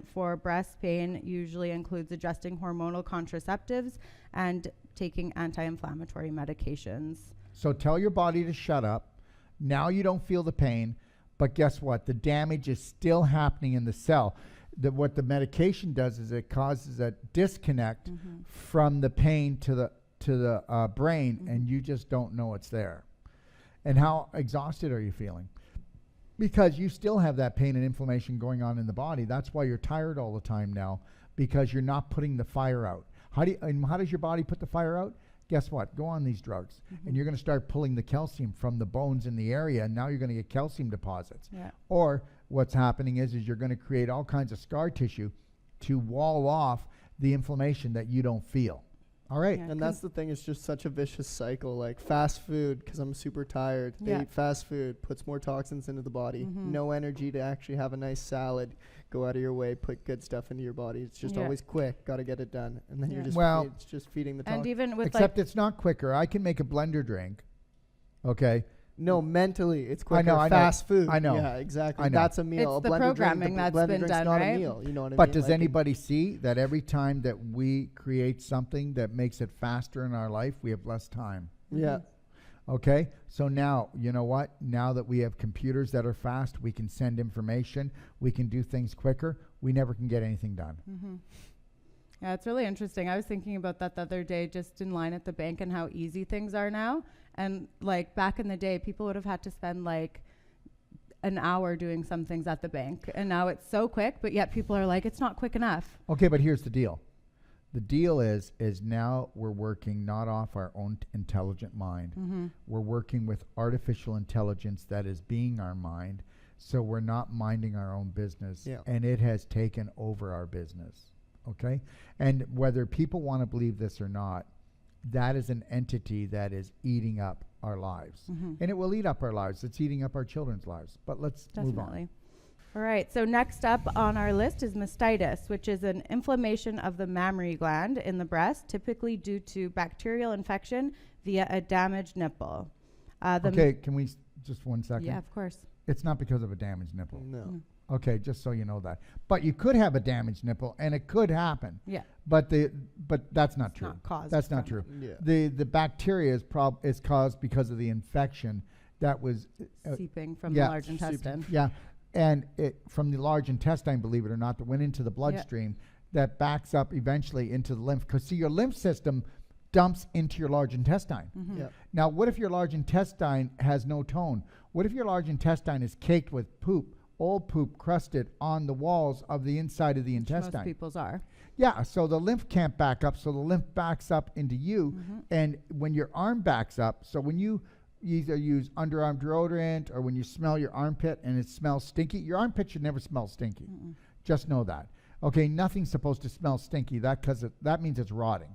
for breast pain usually includes adjusting hormonal contraceptives and taking anti-inflammatory medications. So tell your body to shut up. Now you don't feel the pain, but guess what? The damage is still happening in the cell. What the medication does is it causes a disconnect Mhm. from the pain to the brain, Mhm. and you just don't know it's there. And how exhausted are you feeling? Because you still have that pain and inflammation going on in the body. That's why you're tired all the time now, because you're not putting the fire out. How does your body put the fire out? Guess what? Go on these drugs, and you're going to start pulling the calcium from the bones in the area, and now you're going to get calcium deposits. Yeah. Or what's happening is you're going to create all kinds of scar tissue to wall off the inflammation that you don't feel. All right. Yeah. And that's the thing, it's just such a vicious cycle. Like fast food, because I'm super tired. They Yeah. eat fast food, puts more toxins into the body. Mhm. No energy to actually have a nice salad. Go out of your way, put good stuff into your body. It's just Yeah. always quick. Got to get it done. And then Yeah. you're just, Well- it's just feeding the And toxins. even with Except it's not quicker. I can make a blender drink. Okay. No, mentally, it's quicker. I know. Fast food. I know. Yeah, exactly. I know. That's a meal. It's A the blender programming drink, that's blender been drink's done, not right? a meal. You know what I But mean? does Like, anybody see that every time that we create something that makes it faster in our life, we have less time? Yeah. Okay? So now, you know what? Now that we have computers that are fast, we can send information, we can do things quicker, we never can get anything done. Mm-hmm. Yeah, it's really interesting. I was thinking about that the other day, just in line at the bank, and how easy things are now. And like back in the day, people would have had to spend like an hour doing some things at the bank, and now it's so quick. But yet people are like, it's not quick enough. Okay, but here's the deal. The deal is now we're working not off our own intelligent mind. Mm-hmm. We're working with artificial intelligence that is being our mind, so we're not minding our own business. Yeah. And it has taken over our business. Okay? And whether people want to believe this or not, that is an entity that is eating up our lives. Mm-hmm. And it will eat up our lives. It's eating up our children's lives. But let's move on. Definitely. All right, so next up on our list is mastitis, which is an inflammation of the mammary gland in the breast, typically due to bacterial infection via a damaged nipple. Okay, can we just 1 second? Yeah, of course. It's not because of a damaged nipple. No. Okay, just so you know that. But you could have a damaged nipple, and it could happen. Yeah. But that's not It's true. not caused That's not from true. Yeah. The bacteria is caused because of the infection that was seeping from yeah, the large intestine. yeah, and it from the large intestine, believe it or not, that went into the bloodstream, that backs up eventually into the lymph. Because see, your lymph system dumps into your large intestine. Mm-hmm. Yep. Now, what if your large intestine has no tone? What if your large intestine is caked with poop, old poop crusted on the walls of the inside of the Most intestine? people's are. Yeah, so the lymph can't back up, so the lymph backs up into you. And when your arm backs up, so when you either use underarm deodorant or when you smell your armpit and it smells stinky, your armpit should never smell stinky. Just know that. Okay, nothing's supposed to smell stinky, that means it's rotting.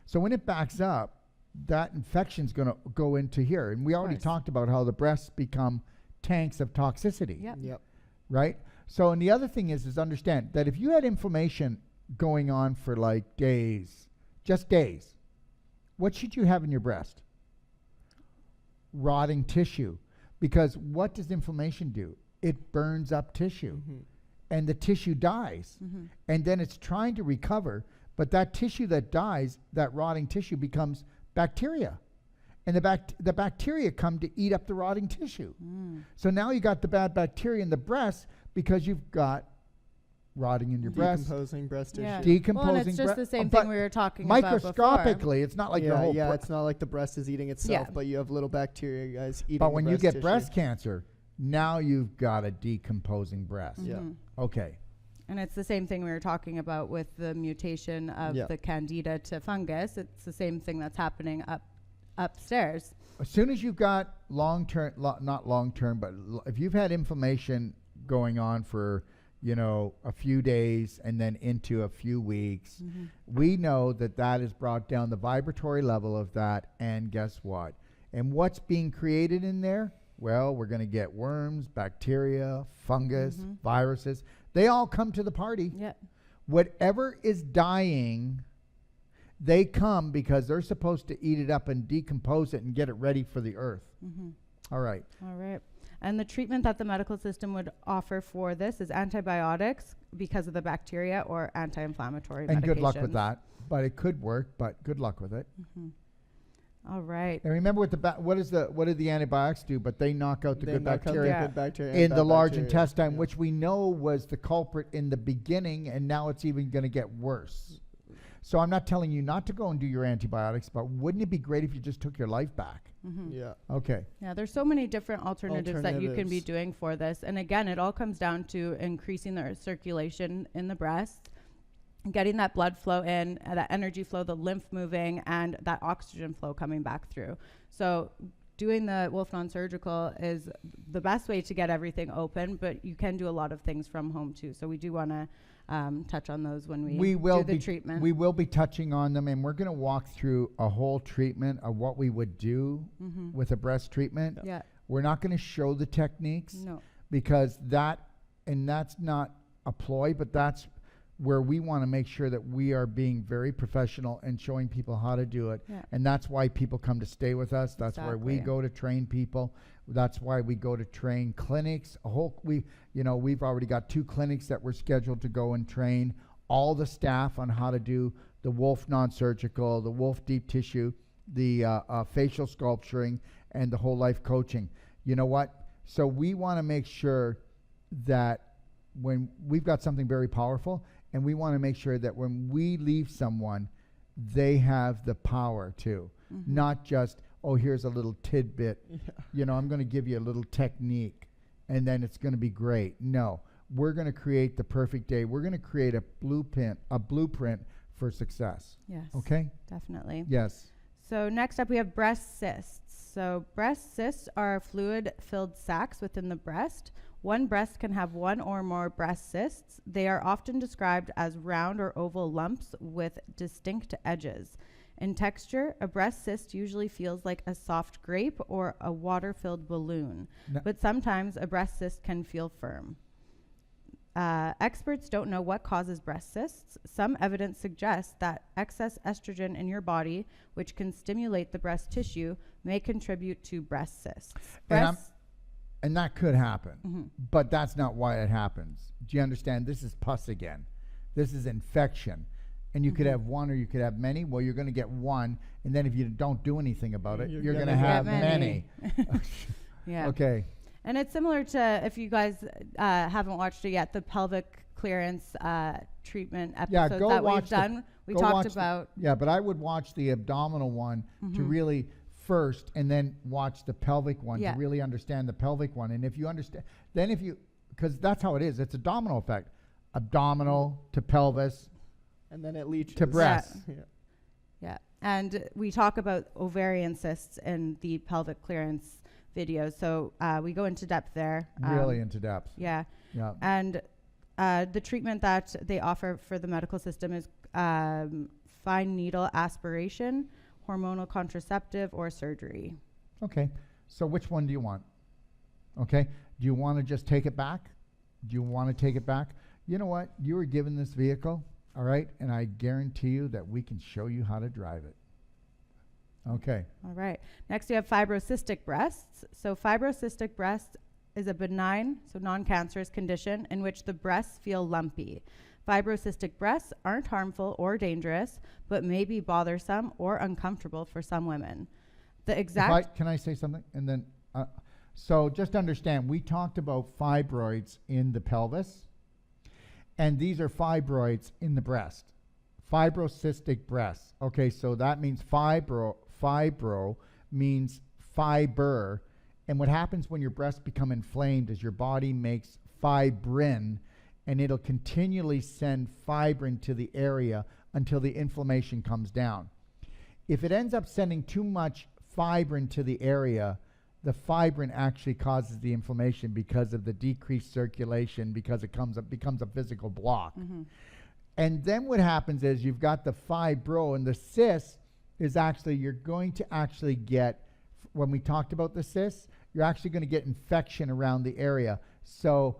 So when it backs up, that infection's going to go into here. And we already course. talked about how the breasts become tanks of toxicity. Yep. Yep. Right? So, and the other thing is understand that if you had inflammation going on for like days, just days, what should you have in your breast? Rotting tissue. Because what does inflammation do? It burns up tissue. And the tissue dies. And then it's trying to recover, but that tissue that dies, that rotting tissue, becomes bacteria. And the bacteria come to eat up the rotting tissue. So now you got the bad bacteria in the breast because you've got rotting in your breast. Decomposing breast tissue. Yeah. Decomposing well, and it's just the same thing we were talking about before. Microscopically, it's not like your whole it's not like the breast is eating itself, Yeah. but you have little bacteria guys eating But the when you breast get tissue. breast cancer, now you've got a decomposing breast. Yeah. Okay. And it's the same thing we were talking about with the mutation of Yeah. the candida to fungus. It's the same thing that's happening upstairs. As soon as you've got long-term, not long-term, but if you've had inflammation going on for, a few days and then into a few weeks, we know that has brought down the vibratory level of that. And guess what? And what's being created in there? Well, we're going to get worms, bacteria, fungus, viruses. They all come to the party. Yep. Whatever is dying, they come because they're supposed to eat it up and decompose it and get it ready for the earth. All right. All right. And the treatment that the medical system would offer for this is antibiotics because of the bacteria or anti-inflammatory medications. And good luck with that. But it could work, but good luck with it. All right. And remember what did the antibiotics do? But they knock out the good bacteria Good bacteria in and the bad large bacteria. intestine, Yeah. which we know was the culprit in the beginning, and now it's even going to get worse. So I'm not telling you not to go and do your antibiotics, but wouldn't it be great if you just took your life back? Yeah. Okay. Yeah, there's so many different alternatives that you can be Alternatives. doing for this. And again, it all comes down to increasing the circulation in the breast, getting that blood flow in, that energy flow, the lymph moving, and that oxygen flow coming back through. So doing the Wolfe Non-Surgical is the best way to get everything open, but you can do a lot of things from home too. So we do want to touch on those when we will do the be treatment. We will be touching on them, and we're going to walk through a whole treatment of what we would do with a breast treatment. Yeah. We're not going to show the techniques No. because that's not a ploy, but that's where we want to make sure that we are being very professional and showing people how to do it. Yeah. And that's why people come to stay with us. That's where we Exactly. go to train people. That's why we go to train clinics. We've already got 2 clinics that we're scheduled to go and train all the staff on how to do the Wolfe Non-Surgical, the Wolfe Deep Tissue, the facial sculpturing, and the whole life coaching. You know what? So we want to make sure that when we've got something very powerful, and we want to make sure that when we leave someone, they have the power too, not just, oh, here's a little tidbit. I'm going to give you a little technique, and then it's going to be great. No, we're going to create the perfect day. We're going to create a blueprint for success. Yes. Okay? Definitely. Yes. So next up we have breast cysts. So breast cysts are fluid-filled sacs within the breast. One breast can have one or more breast cysts. They are often described as round or oval lumps with distinct edges. In texture, a breast cyst usually feels like a soft grape or a water-filled balloon, No. but sometimes a breast cyst can feel firm. Experts don't know what causes breast cysts. Some evidence suggests that excess estrogen in your body, which can stimulate the breast tissue, may contribute to breast cysts. And that could happen, Mm-hmm. but that's not why it happens. Do you understand? This is pus again. This is infection. And you could have one or you could have many. Well, you're going to get one, and then if you don't do anything about it, you're going to have many. Yeah. Okay. And it's similar to, if you guys haven't watched it yet, the pelvic clearance treatment episodes go that watch we've done. We go talked watch about. but I would watch the abdominal one to really first, and then watch the pelvic one to really understand the pelvic one. And if you understand, then because that's how it is. It's a domino effect. Abdominal to pelvis And then it leaches. to breast. Yeah. And we talk about ovarian cysts in the pelvic clearance videos. So we go into depth there. Really into depth. Yeah. Yeah. And the treatment that they offer for the medical system is fine needle aspiration, hormonal contraceptive, or surgery. Okay. So which one do you want? Okay. Do you want to just take it back? Do you want to take it back? You know what? You were given this vehicle, all right? And I guarantee you that we can show you how to drive it. Okay. All right. Next, we have fibrocystic breasts. So fibrocystic breast is a benign, so non-cancerous condition in which the breasts feel lumpy. Fibrocystic breasts aren't harmful or dangerous, but may be bothersome or uncomfortable for some women. The exact... Can I say something? And then, so just understand, we talked about fibroids in the pelvis, and these are fibroids in the breast. Fibrocystic breasts. Okay, so that means fibro means fiber, and what happens when your breasts become inflamed is your body makes fibrin, and it'll continually send fibrin to the area until the inflammation comes down. If it ends up sending too much fibrin to the area, the fibrin actually causes the inflammation because of the decreased circulation, because it becomes a physical block. And then what happens is you've got the fibro, and the cyst is actually, you're going to actually get, when we talked about the cyst, you're actually going to get infection around the area. So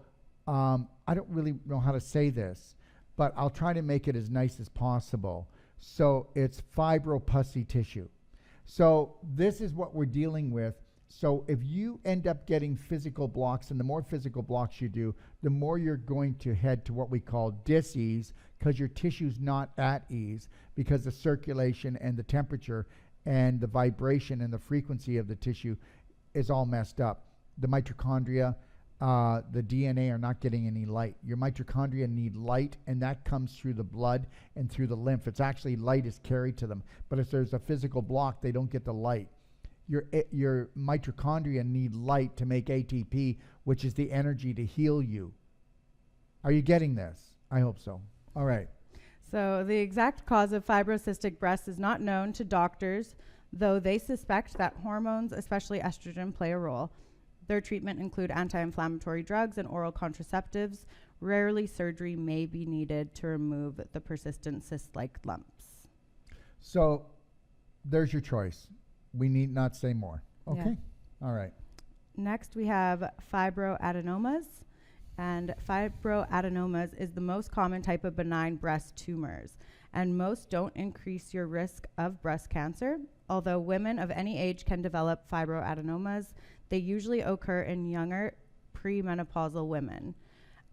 I don't really know how to say this, but I'll try to make it as nice as possible. So it's fibropussy tissue. So this is what we're dealing with. So if you end up getting physical blocks, and the more physical blocks you do, the more you're going to head to what we call dis-ease, because your tissue's not at ease, because the circulation and the temperature and the vibration and the frequency of the tissue is all messed up. The mitochondria, the DNA are not getting any light. Your mitochondria need light, and that comes through the blood and through the lymph. It's actually light is carried to them. But if there's a physical block, they don't get the light. Your mitochondria need light to make ATP, which is the energy to heal you. Are you getting this? I hope so. All right. So the exact cause of fibrocystic breast is not known to doctors, though they suspect that hormones, especially estrogen, play a role. Their treatment include anti-inflammatory drugs and oral contraceptives. Rarely, surgery may be needed to remove the persistent cyst-like lumps. So there's your choice. We need not say more. Okay. All right. Next, we have fibroadenomas. And fibroadenomas is the most common type of benign breast tumors. And most don't increase your risk of breast cancer. Although women of any age can develop fibroadenomas, they usually occur in younger premenopausal women.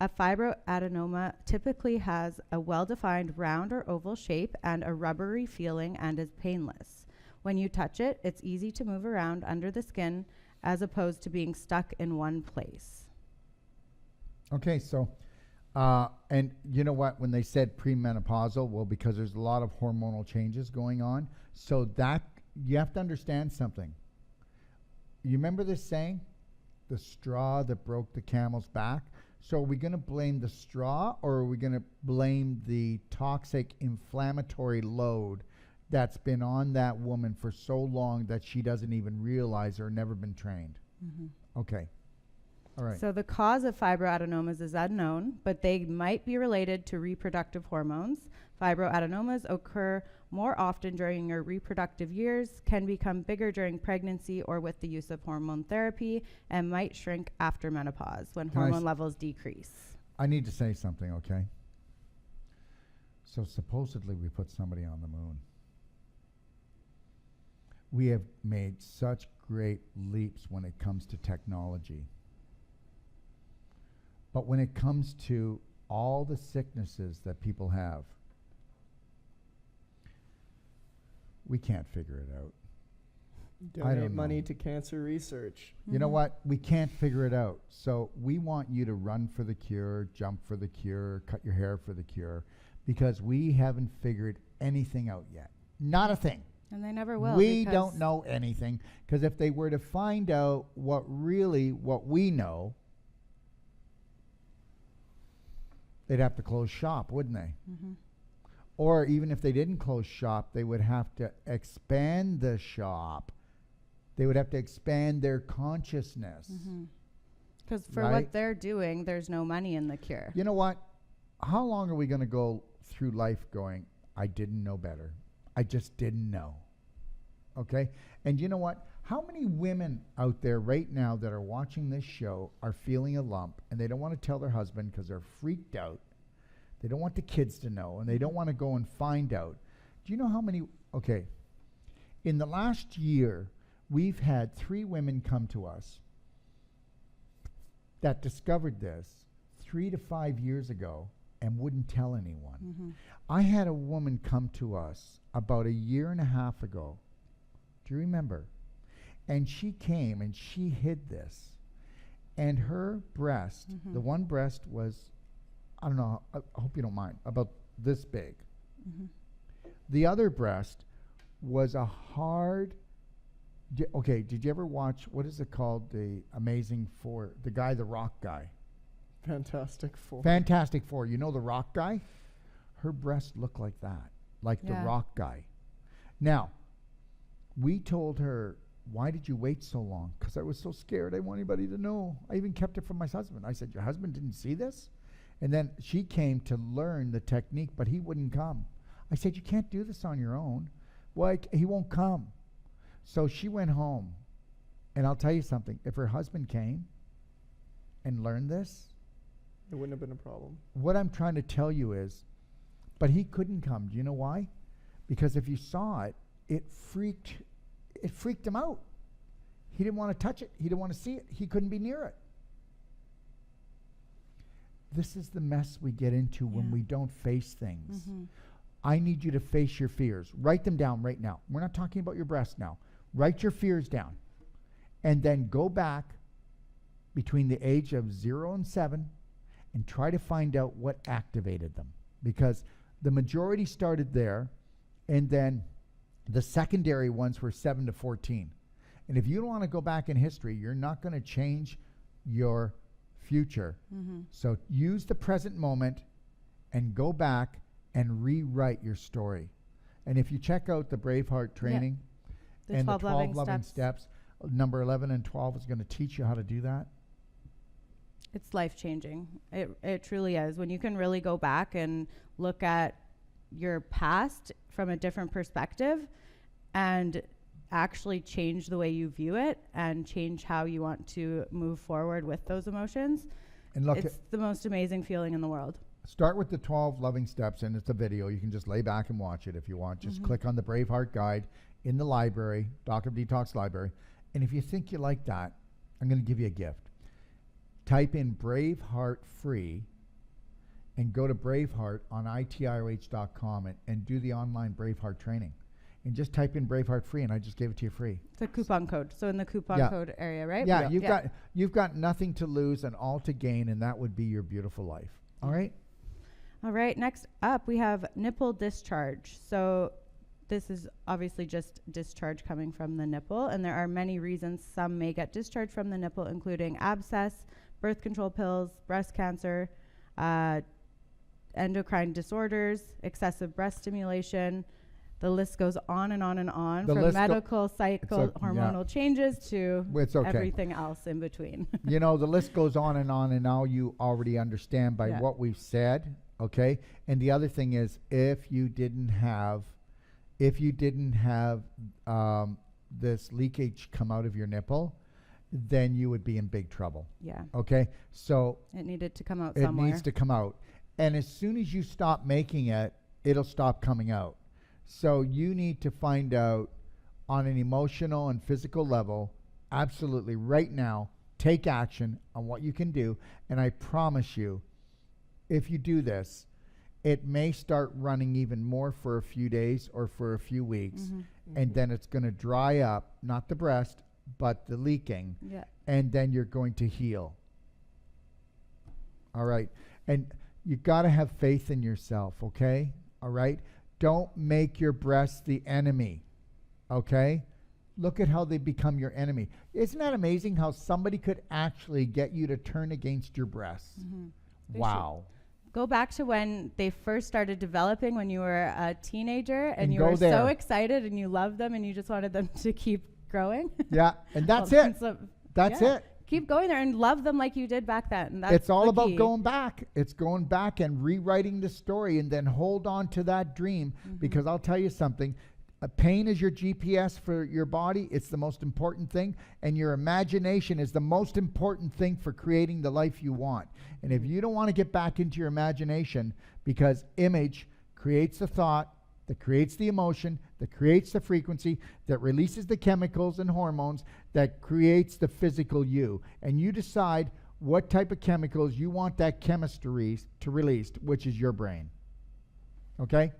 A fibroadenoma typically has a well-defined round or oval shape and a rubbery feeling and is painless. When you touch it, it's easy to move around under the skin as opposed to being stuck in one place. Okay, so, and you know what, when they said premenopausal, well, because there's a lot of hormonal changes going on, so that, you have to understand something. You remember this saying, the straw that broke the camel's back? So are we going to blame the straw, or are we going to blame the toxic inflammatory load that's been on that woman for so long that she doesn't even realize or never been trained? Okay. All right. So the cause of fibroadenomas is unknown, but they might be related to reproductive hormones. Fibroadenomas occur more often during your reproductive years, can become bigger during pregnancy or with the use of hormone therapy, and might shrink after menopause when hormone levels decrease. I need to say something, okay? So supposedly we put somebody on the moon. We have made such great leaps when it comes to technology. But when it comes to all the sicknesses that people have, we can't figure it out. Donate don't money know. to cancer research. You know what? We can't figure it out. So we want you to run for the cure, jump for the cure, cut your hair for the cure, because we haven't figured anything out yet. Not a thing. And they never will. We because don't know anything, because if they were to find out what we know, they'd have to close shop, wouldn't they? Mhm. Or even if they didn't close shop, they would have to expand the shop. They would have to expand their consciousness. Because for Right? what they're doing, there's no money in the cure. You know what? How long are we going to go through life going, I didn't know better. I just didn't know. Okay? And you know what? How many women out there right now that are watching this show are feeling a lump and they don't want to tell their husband because they're freaked out? They don't want the kids to know, and they don't want to go and find out. Do you know how many? Okay. In the last year, we've had 3 women come to us that discovered this 3 to 5 years ago and wouldn't tell anyone. I had a woman come to us about a year and a half ago. Do you remember? And she came and she hid this. And her breast, the one breast was, I don't know, I hope you don't mind, about this big. The other breast was a hard, did you ever watch, what is it called, the Amazing Four, the guy, the rock guy? Fantastic Four. Fantastic Four. You know the rock guy? Her breasts look like that, like the Yeah. rock guy. Now, we told her, why did you wait so long? Because I was so scared. I didn't want anybody to know. I even kept it from my husband. I said, your husband didn't see this? And then she came to learn the technique, but he wouldn't come. I said, you can't do this on your own. Well, he won't come. So she went home. And I'll tell you something. If her husband came and learned this, It wouldn't have been a problem. what I'm trying to tell you is, but he couldn't come. Do you know why? Because if you saw it, it freaked him out. He didn't want to touch it. He didn't want to see it. He couldn't be near it. This is the mess we get into when we don't face things. I need you to face your fears. Write them down right now. We're not talking about your breast now. Write your fears down. And then go back between the age of 0 and 7 and try to find out what activated them. Because the majority started there, and then the secondary ones were 7 to 14. And if you don't want to go back in history, you're not going to change your future. So use the present moment and go back and rewrite your story. And if you check out the Braveheart training The and 12 the 12 loving steps, number 11 and 12 is going to teach you how to do that. It's life-changing. It truly is. When you can really go back and look at your past from a different perspective and actually change the way you view it and change how you want to move forward with those emotions, And look, it's the most amazing feeling in the world. start with the 12 loving steps, and it's a video. You can just lay back and watch it if you want. Just click on the Braveheart guide in the library, Doctor Detox library. And if you think you like that, I'm going to give you a gift. Type in Braveheart free and go to Braveheart on itiroh.com and do the online Braveheart training. And just type in Braveheart free, and I just gave it to you free. It's a coupon code. So in the coupon code area, right? Yeah, you've got nothing to lose and all to gain, and that would be your beautiful life. All right? All right, next up we have nipple discharge. So this is obviously just discharge coming from the nipple, and there are many reasons some may get discharge from the nipple, including abscess, birth control pills, breast cancer, endocrine disorders, excessive breast stimulation. The list goes on and on and on, from medical, cycle, hormonal changes to everything else in between. You know, the list goes on, and now you already understand by what we've said, okay? And the other thing is, if you didn't have this leakage come out of your nipple, then you would be in big trouble. Yeah. Okay? So It needed to come out it somewhere. needs to come out. And as soon as you stop making it, it'll stop coming out. So you need to find out on an emotional and physical level, absolutely right now, take action on what you can do. And I promise you, if you do this, it may start running even more for a few days or for a few weeks. And then it's going to dry up, not the breast, but the leaking. Yeah. And then you're going to heal. All right. And you got to have faith in yourself, okay? All right? Don't make your breasts the enemy, okay? Look at how they become your enemy. Isn't that amazing how somebody could actually get you to turn against your breasts? They Wow. Go back to when they first started developing, when you were a teenager and And you go were there. so excited and you loved them and you just wanted them to keep growing. Yeah, and that's Well, it. so- That's yeah. it. Keep going there and love them like you did back then. That's It's all the about key. going back. It's going back and rewriting the story and then hold on to that dream because I'll tell you something. Pain is your GPS for your body. It's the most important thing. And your imagination is the most important thing for creating the life you want. And if you don't want to get back into your imagination, because image creates the thought, that creates the emotion, that creates the frequency, that releases the chemicals and hormones, that creates the physical you. And you decide what type of chemicals you want that chemistry to release, which is your brain. Okay?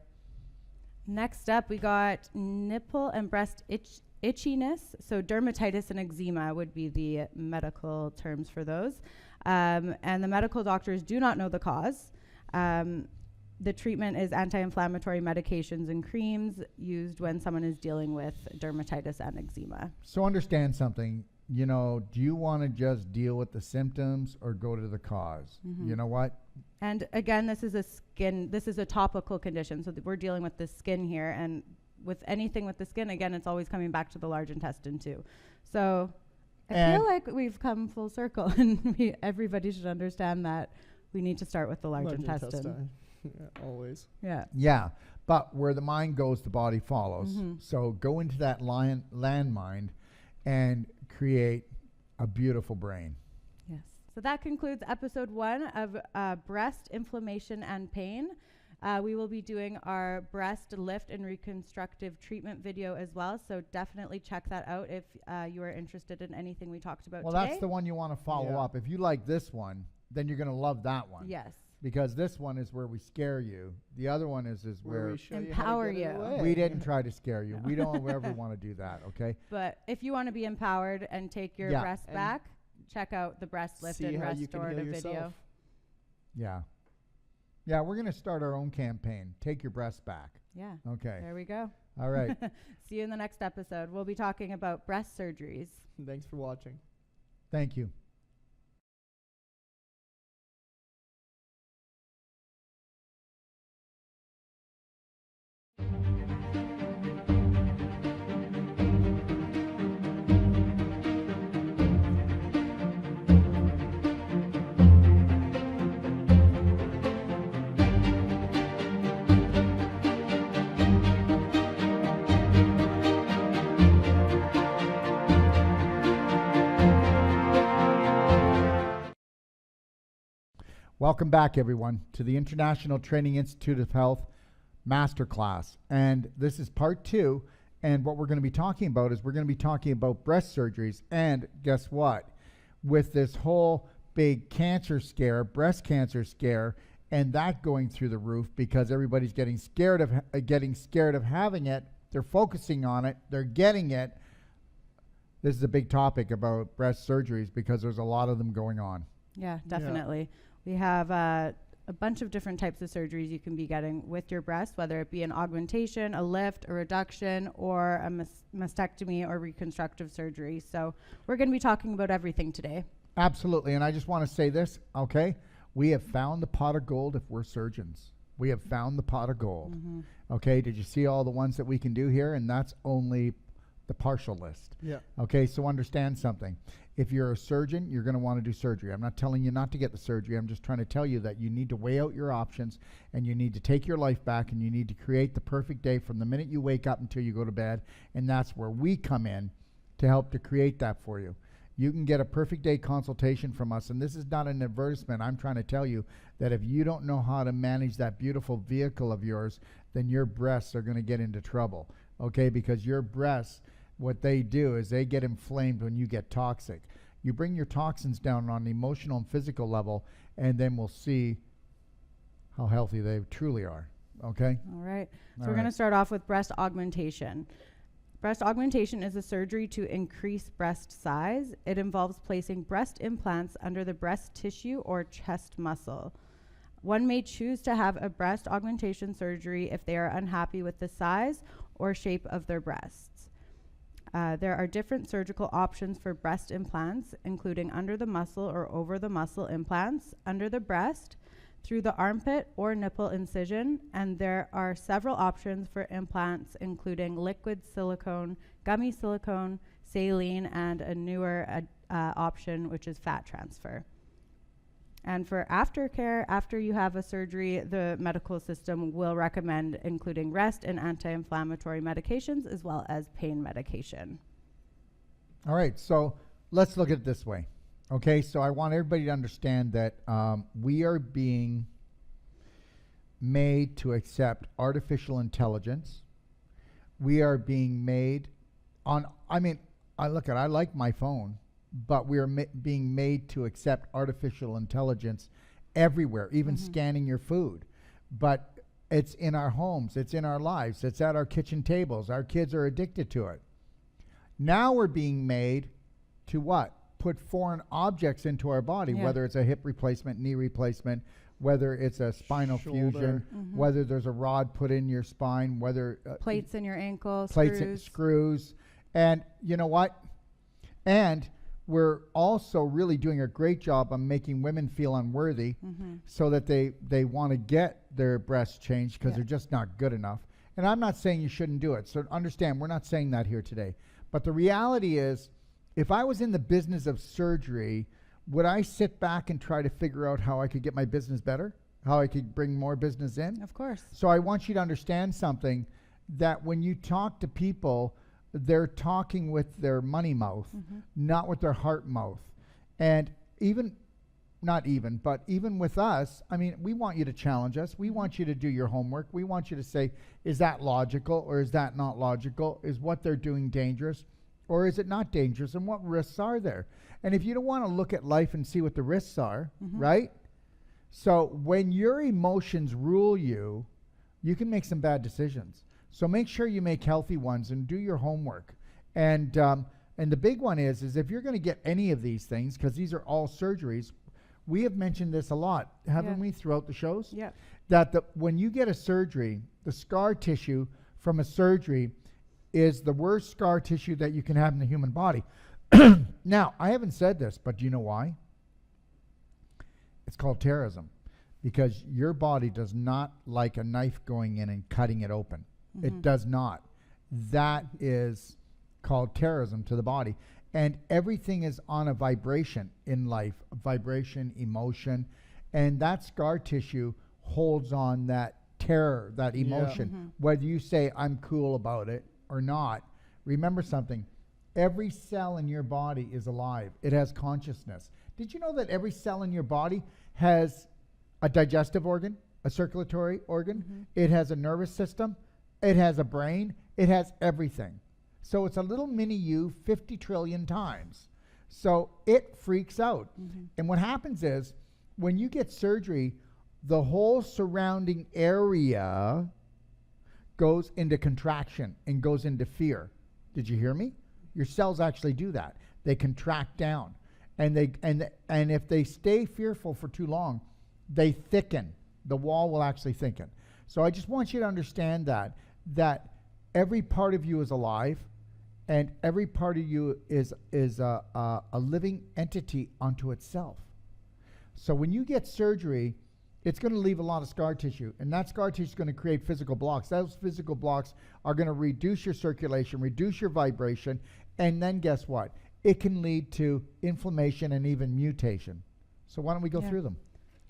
Next up, we got nipple and breast itchiness. So dermatitis and eczema would be the medical terms for those. And the medical doctors do not know the cause. The treatment is anti-inflammatory medications and creams used when someone is dealing with dermatitis and eczema. So understand something. You know, do you want to just deal with the symptoms or go to the cause? You know what? And again, this is a topical condition. So we're dealing with the skin here, and with anything with the skin, again, it's always coming back to the large intestine too. So I feel like we've come full circle, and everybody should understand that we need to start with the large intestine. Yeah, always. Yeah. Yeah. But where the mind goes, the body follows. So go into that landmine and create a beautiful brain. Yes. So that concludes episode 1 of breast inflammation and pain. We will be doing our breast lift and reconstructive treatment video as well. So definitely check that out if you are interested in anything we talked about Well, today. that's the one you want to follow up. If you like this one, then you're going to love that one. Yes. Because this one is where we scare you. The other one is where we show Empower you. How to get it you. away. we didn't try to scare you. We don't ever want to do that, okay? But if you want to be empowered and take your Yeah. breasts And back, check out the breast lift See and how you can heal restorative video. yourself. Yeah. Yeah, we're going to start our own campaign. Take your breasts back. Yeah. Okay. There we go. All right. See you in the next episode. We'll be talking about breast surgeries. Thanks for watching. Thank you. Welcome back, everyone, to the International Training Institute of Health Masterclass. And this is part 2. And what we're going to be talking about is we're going to be talking about breast surgeries. And guess what? With this whole big cancer scare, breast cancer scare, and that going through the roof because everybody's getting scared of having it, they're focusing on it, they're getting it. This is a big topic about breast surgeries because there's a lot of them going on. Yeah, definitely. We have a bunch of different types of surgeries you can be getting with your breast, whether it be an augmentation, a lift, a reduction, or a mastectomy or reconstructive surgery. So we're going to be talking about everything today. Absolutely. And I just want to say this, okay? We have found the pot of gold if we're surgeons. We have found the pot of gold. Okay, did you see all the ones that we can do here? And that's only the partial list. Yeah. Okay, so understand something. If you're a surgeon, you're going to want to do surgery. I'm not telling you not to get the surgery. I'm just trying to tell you that you need to weigh out your options and you need to take your life back and you need to create the perfect day from the minute you wake up until you go to bed. And that's where we come in to help to create that for you. You can get a perfect day consultation from us, and this is not an advertisement. I'm trying to tell you that if you don't know how to manage that beautiful vehicle of yours, then your breasts are going to get into trouble, okay? Because your breasts, what they do is they get inflamed when you get toxic. You bring your toxins down on the emotional and physical level, and then we'll see how healthy they truly are, okay? All right. So All we're going to right. start off with breast augmentation. Breast augmentation is a surgery to increase breast size. It involves placing breast implants under the breast tissue or chest muscle. One may choose to have a breast augmentation surgery if they are unhappy with the size or shape of their breasts. There are different surgical options for breast implants, including under the muscle or over the muscle implants, under the breast, through the armpit or nipple incision, and there are several options for implants, including liquid silicone, gummy silicone, saline, and a newer option, which is fat transfer. And for aftercare, after you have a surgery, the medical system will recommend including rest and anti-inflammatory medications as well as pain medication. All right, so let's look at it this way. Okay, so I want everybody to understand that we are being made to accept artificial intelligence. We are being made on, I like my phone, but we are being made to accept artificial intelligence everywhere, even scanning your food. But it's in our homes, it's in our lives, it's at our kitchen tables. Our kids are addicted to it. Now we're being made to what? Put foreign objects into our body, whether it's a hip replacement, knee replacement, whether it's a spinal fusion, whether there's a rod put in your spine, whether plates in your ankles, plates and screws. And you know what? And we're also really doing a great job on making women feel unworthy so that they want to get their breasts changed because they're just not good enough. And I'm not saying you shouldn't do it. So understand, we're not saying that here today. But the reality is, if I was in the business of surgery, would I sit back and try to figure out how I could get my business better? How I could bring more business in? Of course. So I want you to understand something, that when you talk to people, they're talking with their money mouth, not with their heart mouth. And even with us, I mean, we want you to challenge us. We want you to do your homework. We want you to say, is that logical or is that not logical? Is what they're doing dangerous? Or is it not dangerous? And what risks are there? And if you don't want to look at life and see what the risks are, right? So when your emotions rule you, you can make some bad decisions. So make sure you make healthy ones and do your homework. And the big one is if you're going to get any of these things, because these are all surgeries, we have mentioned this a lot, haven't we, throughout the shows? Yeah. That when you get a surgery, the scar tissue from a surgery is the worst scar tissue that you can have in the human body. Now, I haven't said this, but do you know why? It's called terrorism, because your body does not like a knife going in and cutting it open. It does not. That is called terrorism to the body. And everything is on a vibration in life, vibration, emotion, and that scar tissue holds on that terror, that emotion. Whether you say, I'm cool about it or not, remember something. Every cell in your body is alive. It has consciousness. Did you know that every cell in your body has a digestive organ, a circulatory organ? It has a nervous system. It has a brain. It has everything. So it's a little mini you 50 trillion times. So it freaks out. And what happens is, when you get surgery, the whole surrounding area goes into contraction and goes into fear. Did you hear me? Your cells actually do that. They contract down. And if they stay fearful for too long, they thicken. The wall will actually thicken. So I just want you to understand that every part of you is alive, and every part of you is a living entity unto itself. So when you get surgery, it's going to leave a lot of scar tissue, and that scar tissue is going to create physical blocks. Those physical blocks are going to reduce your circulation, reduce your vibration, and then guess what? It can lead to inflammation and even mutation. So why don't we go through them?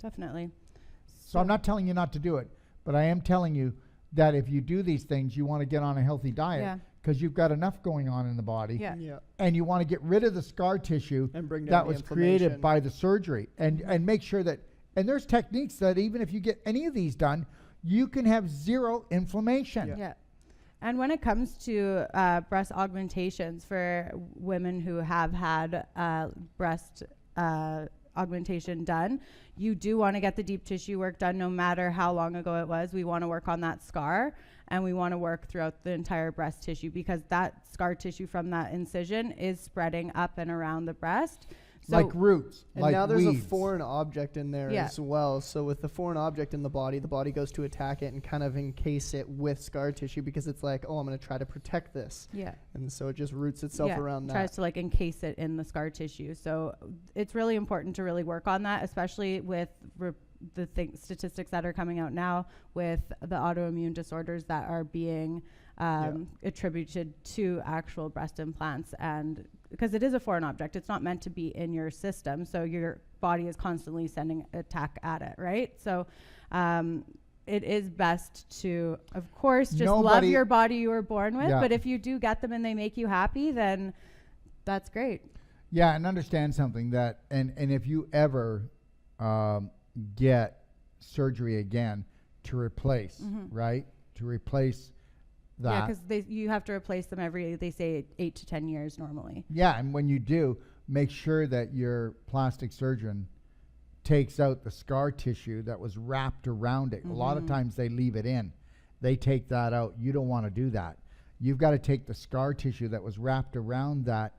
Definitely. So I'm not telling you not to do it, but I am telling you that if you do these things, you want to get on a healthy diet, because you've got enough going on in the body. Yeah. Yeah. And you want to get rid of the scar tissue And bring down that the was created inflammation. by the surgery, and make sure that, and there's techniques that even if you get any of these done, you can have zero inflammation. Yeah. Yeah. And when it comes to breast augmentations for women who have had breast augmentation done, you do want to get the deep tissue work done no matter how long ago it was. We want to work on that scar, and we want to work throughout the entire breast tissue, because that scar tissue from that incision is spreading up and around the breast. So Like roots, And like now there's weeds. a foreign object in there Yeah. as well. So with the foreign object in the body goes to attack it and kind of encase it with scar tissue, because it's like, oh, I'm going to try to protect this. yeah. And so it just roots itself around tries that. to like encase it in the scar tissue. So it's really important to really work on that, especially with the statistics that are coming out now with the autoimmune disorders that are being attributed to actual breast implants, and because it is a foreign object, it's not meant to be in your system, so your body is constantly sending attack at it, right? So it is best to, of course, just love your body you were born with, but if you do get them and they make you happy, then that's great. Yeah, and understand something that, and if you ever get surgery again to replace, right? To replace that. Yeah, because you have to replace them every, they say 8 to 10 years normally. Yeah, and when you do, make sure that your plastic surgeon takes out the scar tissue that was wrapped around it. A lot of times they leave it in. They take that out. You don't want to do that. You've got to take the scar tissue that was wrapped around that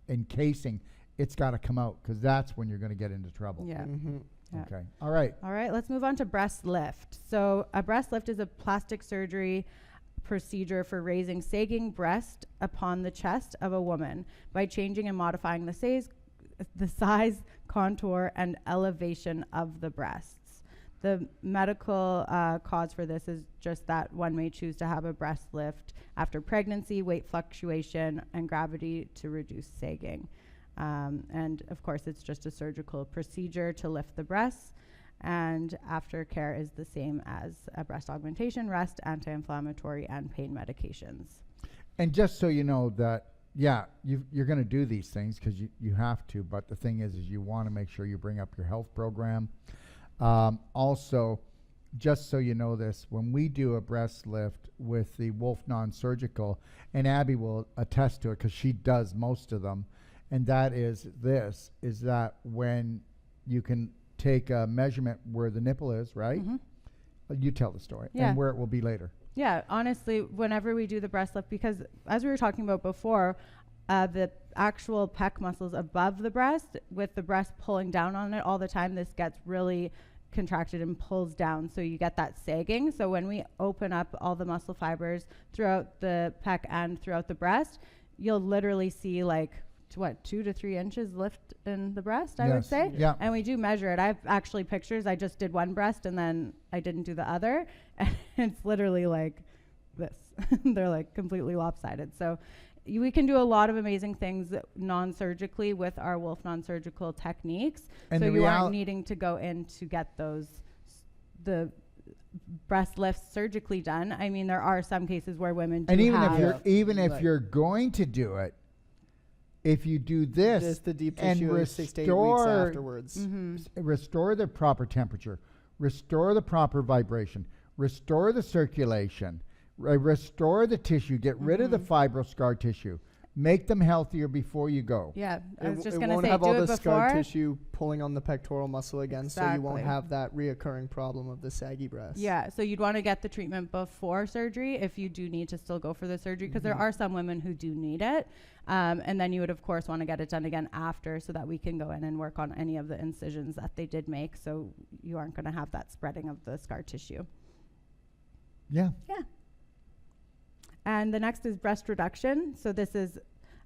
encasing. It's got to come out, because that's when you're going to get into trouble. Yeah. Yeah. Okay. All right. All right, let's move on to breast lift. So a breast lift is a plastic surgery procedure for raising sagging breast upon the chest of a woman by changing and modifying the size, contour, and elevation of the breasts. The medical cause for this is just that one may choose to have a breast lift after pregnancy, weight fluctuation, and gravity to reduce sagging. And of course, it's just a surgical procedure to lift the breasts, and aftercare is the same as a breast augmentation, rest, anti-inflammatory, and pain medications. And just so you know that, yeah, you're going to do these things because you have to, but the thing is you want to make sure you bring up your health program. Also, just so you know this, when we do a breast lift with the Wolfe Non-Surgical, and Abby will attest to it because she does most of them, and that is that when you can take a measurement where the nipple is, right? You tell the story, and where it will be later. Yeah, honestly, whenever we do the breast lift, because as we were talking about before, the actual pec muscles above the breast, with the breast pulling down on it all the time, this gets really contracted and pulls down, so you get that sagging. So when we open up all the muscle fibers throughout the pec and throughout the breast, you'll literally see like 2 to 3 inches lift in the breast, I would say. Yeah. And we do measure it. I have actually pictures. I just did one breast and then I didn't do the other. And it's literally like this. They're like completely lopsided. So we can do a lot of amazing things non-surgically with our Wolfe Non-Surgical techniques. And so the you aren't needing to go in to get the breast lifts surgically done. I mean, there are some cases where women do And have if you're going to do it, if you do this Just the deep and tissue is 6 to 8 weeks afterwards. restore the proper temperature, restore the proper vibration, restore the circulation, restore the tissue, get rid of the fibroscar tissue, make them healthier before you go. Yeah, I was just It going to won't say, have do all it the scar before. tissue pulling on the pectoral muscle again, so you won't Exactly. have that reoccurring problem of the saggy breast. Yeah, so you'd want to get the treatment before surgery if you do need to still go for the surgery, because there are some women who do need it. And then you would, of course, want to get it done again after, so that we can go in and work on any of the incisions that they did make, so you aren't going to have that spreading of the scar tissue. Yeah. Yeah. And the next is breast reduction. So this is,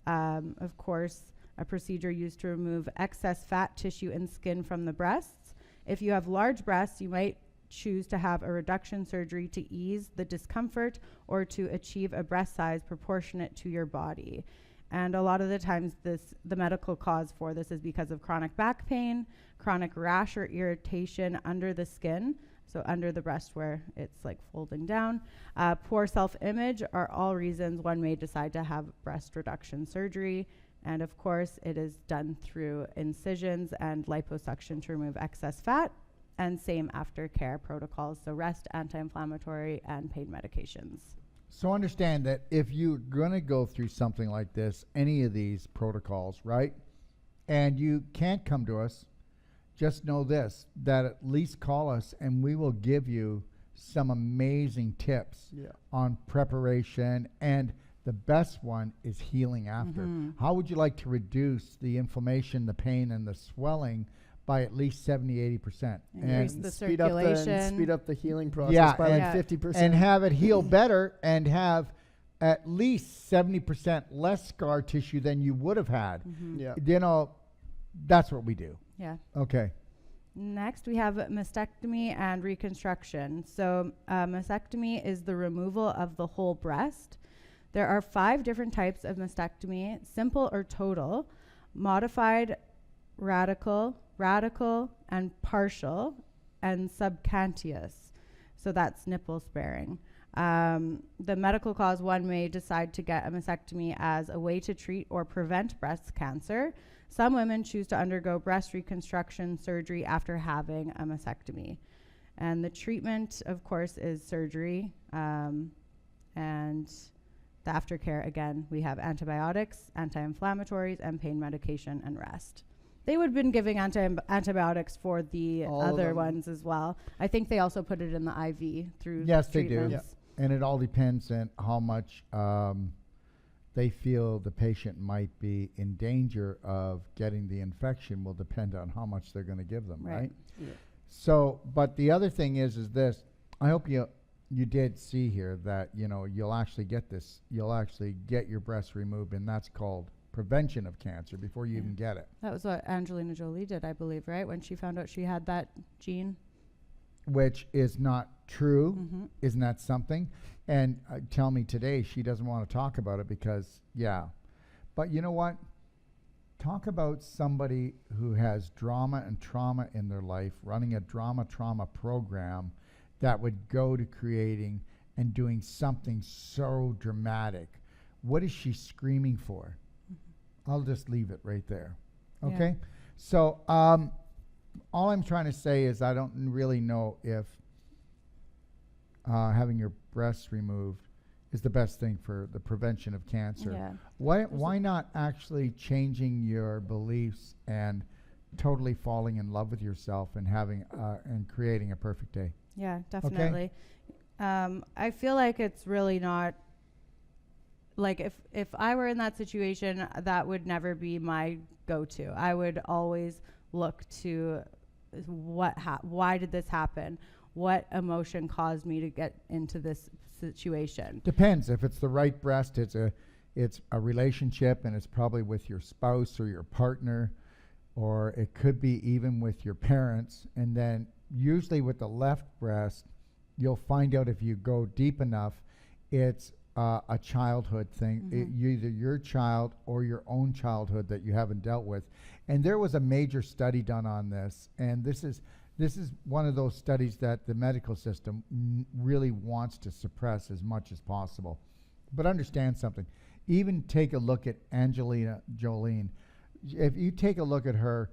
of course, a procedure used to remove excess fat tissue and skin from the breasts. If you have large breasts, you might choose to have a reduction surgery to ease the discomfort or to achieve a breast size proportionate to your body. And a lot of the times the medical cause for this is because of chronic back pain, chronic rash or irritation under the skin, So under the breast where it's like folding down. Poor self-image are all reasons one may decide to have breast reduction surgery. And of course, it is done through incisions and liposuction to remove excess fat, and same aftercare protocols. So rest, anti-inflammatory, and pain medications. So understand that if you're going to go through something like this, any of these protocols, right, and you can't come to us, just know this, that at least call us and we will give you some amazing tips on preparation, and the best one is healing after. How would you like to reduce the inflammation, the pain, and the swelling by at least 70-80%? Increase And the speed circulation. up the healing process by like 50%. and have it heal better and have at least 70% less scar tissue than you would have had. Yeah. You know, that's what we do. Yeah. Okay. Next, we have mastectomy and reconstruction. So mastectomy is the removal of the whole breast. There are 5 different types of mastectomy: simple or total, modified, radical, and partial, and subcutaneous. So that's nipple sparing. The medical cause, one may decide to get a mastectomy as a way to treat or prevent breast cancer. Some women choose to undergo breast reconstruction surgery after having a mastectomy. And the treatment, of course, is surgery. And the aftercare, again, we have antibiotics, anti-inflammatories, and pain medication and rest. They would have been giving antibiotics for the All of other them. ones as well. I think they also put it in the IV through Yes, they do. treatments. And it all depends on how much they feel the patient might be in danger of getting the infection will depend on how much they're going to give them, right? Yeah. So, but the other thing is this. I hope you did see here that, you know, you'll actually get this. You'll actually get your breast removed, and that's called prevention of cancer before you even get it. That was what Angelina Jolie did, I believe, right? When she found out she had that gene. Which is not true. Isn't that something? And tell me today she doesn't want to talk about it because, But you know what? Talk about somebody who has drama and trauma in their life, running a trauma program that would go to creating and doing something so dramatic. What is she screaming for? I'll just leave it right there. Okay? Yeah. So, all I'm trying to say is I don't really know if having your breasts removed is the best thing for the prevention of cancer. Yeah. Why not actually changing your beliefs and totally falling in love with yourself and having and creating a perfect day? Yeah, definitely. I feel like it's really not, like if I were in that situation, that would never be my go-to. I would always look to why did this happen? What emotion caused me to get into this situation? Depends. If it's the right breast, it's a relationship, and it's probably with your spouse or your partner, or it could be even with your parents. And then usually with the left breast, you'll find out if you go deep enough, it's a childhood thing. Either your child or your own childhood that you haven't dealt with. And there was a major study done on this, and this is one of those studies that the medical system really wants to suppress as much as possible. But understand something. Even take a look at Angelina Jolie. If you take a look at her,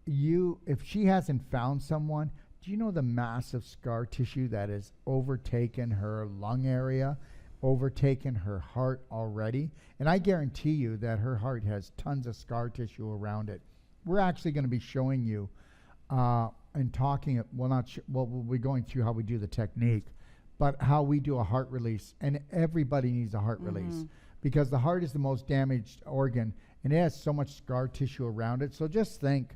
if she hasn't found someone, do you know the massive scar tissue that has overtaken her lung area, overtaken her heart already? And I guarantee you that her heart has tons of scar tissue around it. We're actually going to be showing you and talking, we'll be going through how we do the technique, but how we do a heart release. And everybody needs a heart release because the heart is the most damaged organ and it has so much scar tissue around it. So just think,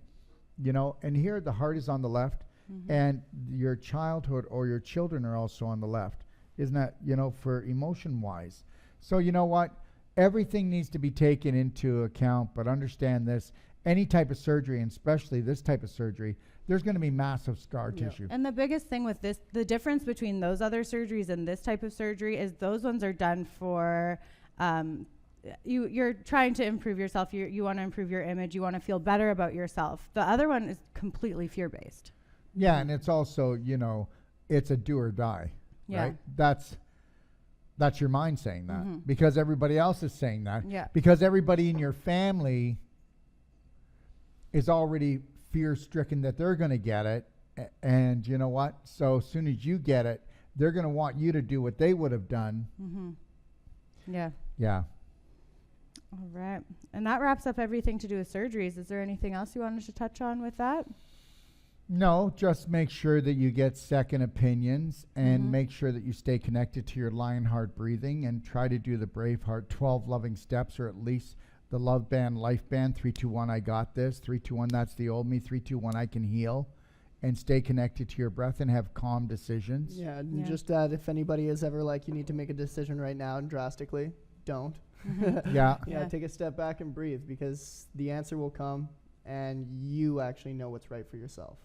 you know, and here the heart is on the left and your childhood or your children are also on the left. Isn't that, you know, for emotion wise? So you know what? Everything needs to be taken into account, but understand this. Any type of surgery, and especially this type of surgery, there's going to be massive scar tissue. And the biggest thing with this, the difference between those other surgeries and this type of surgery is those ones are done for, you're trying to improve yourself. You want to improve your image. You want to feel better about yourself. The other one is completely fear-based. Yeah, and it's also, you know, it's a do or die, Yeah. right? That's your mind saying that Mhm. because everybody else is saying that. Yeah. Because everybody in your family is already fear-stricken that they're going to get it. And you know what? So as soon as you get it, they're going to want you to do what they would have done. Mm-hmm. Yeah. Yeah. All right. And that wraps up everything to do with surgeries. Is there anything else you wanted to touch on with that? No, just make sure that you get second opinions and Mhm. make sure that you stay connected to your Lionheart breathing and try to do the Braveheart 12 loving steps, or at least the Love Band, Life Band, 3, 2, 1, I got this, 3, 2, 1, that's the old me, 3, 2, 1, I can heal, and stay connected to your breath and have calm decisions. Yeah, and Yeah. just that if anybody is ever like, you need to make a decision right now and drastically, don't. Yeah. Yeah, take a step back and breathe, because the answer will come and you actually know what's right for yourself.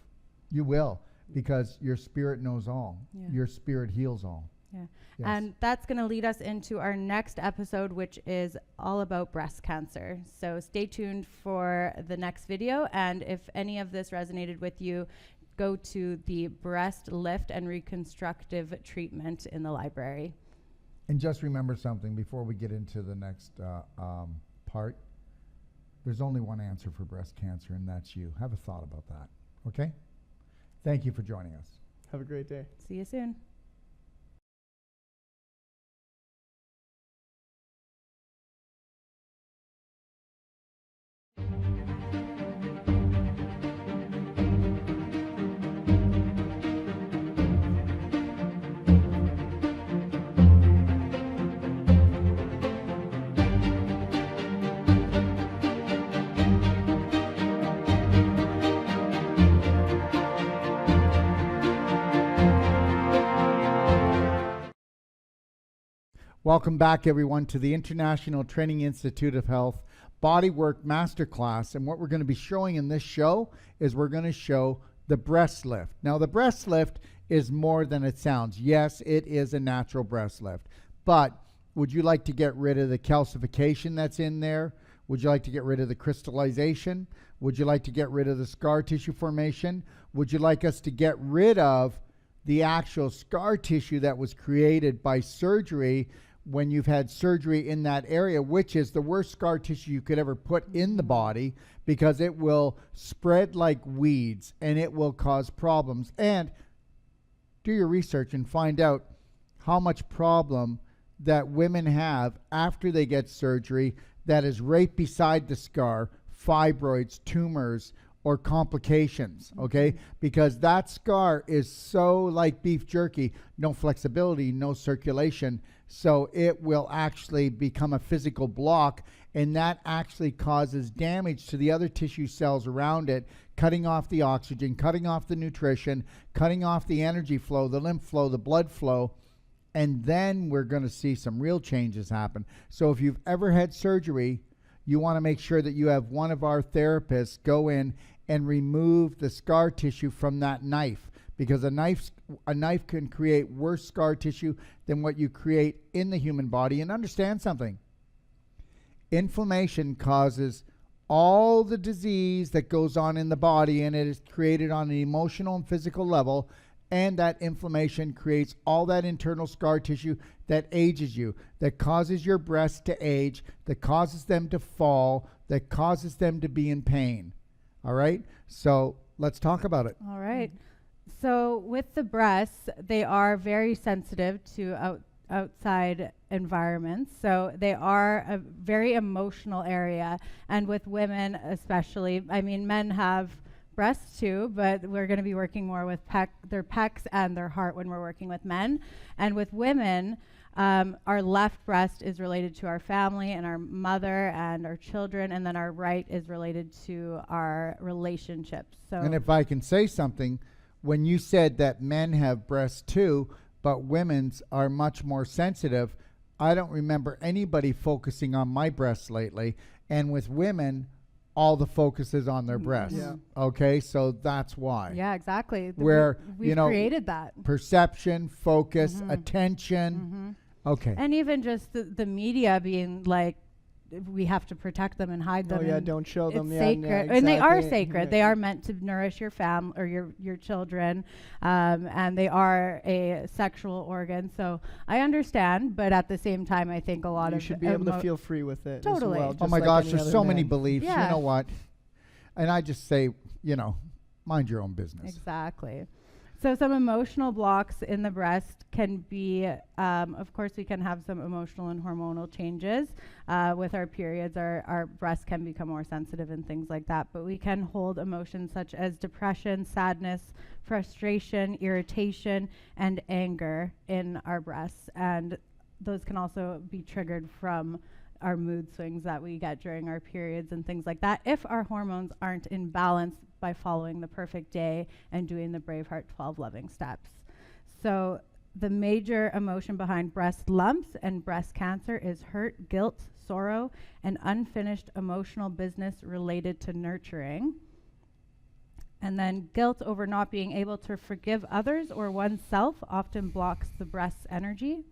You will, because your spirit knows all. Yeah. Your spirit heals all. Yeah. Yes. And that's going to lead us into our next episode, which is all about breast cancer. So stay tuned for the next video. And if any of this resonated with you, go to the breast lift and reconstructive treatment in the library. And just remember something before we get into the next part. There's only one answer for breast cancer, and that's you. Have a thought about that. Okay? Thank you for joining us. Have a great day. See you soon. Welcome back, everyone, to the International Training Institute of Health Bodywork Masterclass. And what we're going to be showing in this show is we're going to show the breast lift. Now, the breast lift is more than it sounds. Yes, it is a natural breast lift. But would you like to get rid of the calcification that's in there? Would you like to get rid of the crystallization? Would you like to get rid of the scar tissue formation? Would you like us to get rid of the actual scar tissue that was created by surgery when you've had surgery in that area, which is the worst scar tissue you could ever put in the body, because it will spread like weeds and it will cause problems? And do your research and find out how much problem that women have after they get surgery that is right beside the scar, fibroids, tumors, or complications, okay? Because that scar is so like beef jerky, no flexibility, no circulation, so it will actually become a physical block, and that actually causes damage to the other tissue cells around it, cutting off the oxygen, cutting off the nutrition, cutting off the energy flow, the lymph flow, the blood flow, and then we're going to see some real changes happen. So if you've ever had surgery, you want to make sure that you have one of our therapists go in and remove the scar tissue from that knife, because a knife can create worse scar tissue than what you create in the human body. And understand something. Inflammation causes all the disease that goes on in the body, and it is created on an emotional and physical level, and that inflammation creates all that internal scar tissue that ages you, that causes your breasts to age, that causes them to fall, that causes them to be in pain. All right? So let's talk about it. All right. So with the breasts, they are very sensitive to outside environments. So they are a very emotional area. And with women especially, I mean, men have breasts too, but we're going to be working more with their pecs and their heart when we're working with men. And with women, our left breast is related to our family and our mother and our children, and then our right is related to our relationships. So, And if I can say something, when you said that men have breasts too, but women's are much more sensitive, I don't remember anybody focusing on my breasts lately. And with women, all the focus is on their breasts. Yeah. Okay, so that's why. yeah, exactly. Where, we've you know, created that. Perception, focus, attention. Mm-hmm. Okay. And even just the media being like we have to protect them and hide them. Oh yeah, and don't show them. it's Yeah, sacred, yeah, and they are exactly. sacred. They are meant to nourish your family or your children, and they are a sexual organ. So I understand, but at the same time, I think a lot You of should be able to feel free with it. Totally. As well, Oh just my like gosh, any there's other so many man. beliefs. Yeah. You know what? And I just say, mind your own business. Exactly. So some emotional blocks in the breast can be, of course, we can have some emotional and hormonal changes. With our periods, our breasts can become more sensitive and things like that. But we can hold emotions such as depression, sadness, frustration, irritation, and anger in our breasts. And those can also be triggered from our mood swings that we get during our periods and things like that if our hormones aren't in balance by following the perfect day and doing the Braveheart 12 loving steps. So the major emotion behind breast lumps and breast cancer is hurt, guilt, sorrow, and unfinished emotional business related to nurturing. And then guilt over not being able to forgive others or oneself often blocks the breast's energy.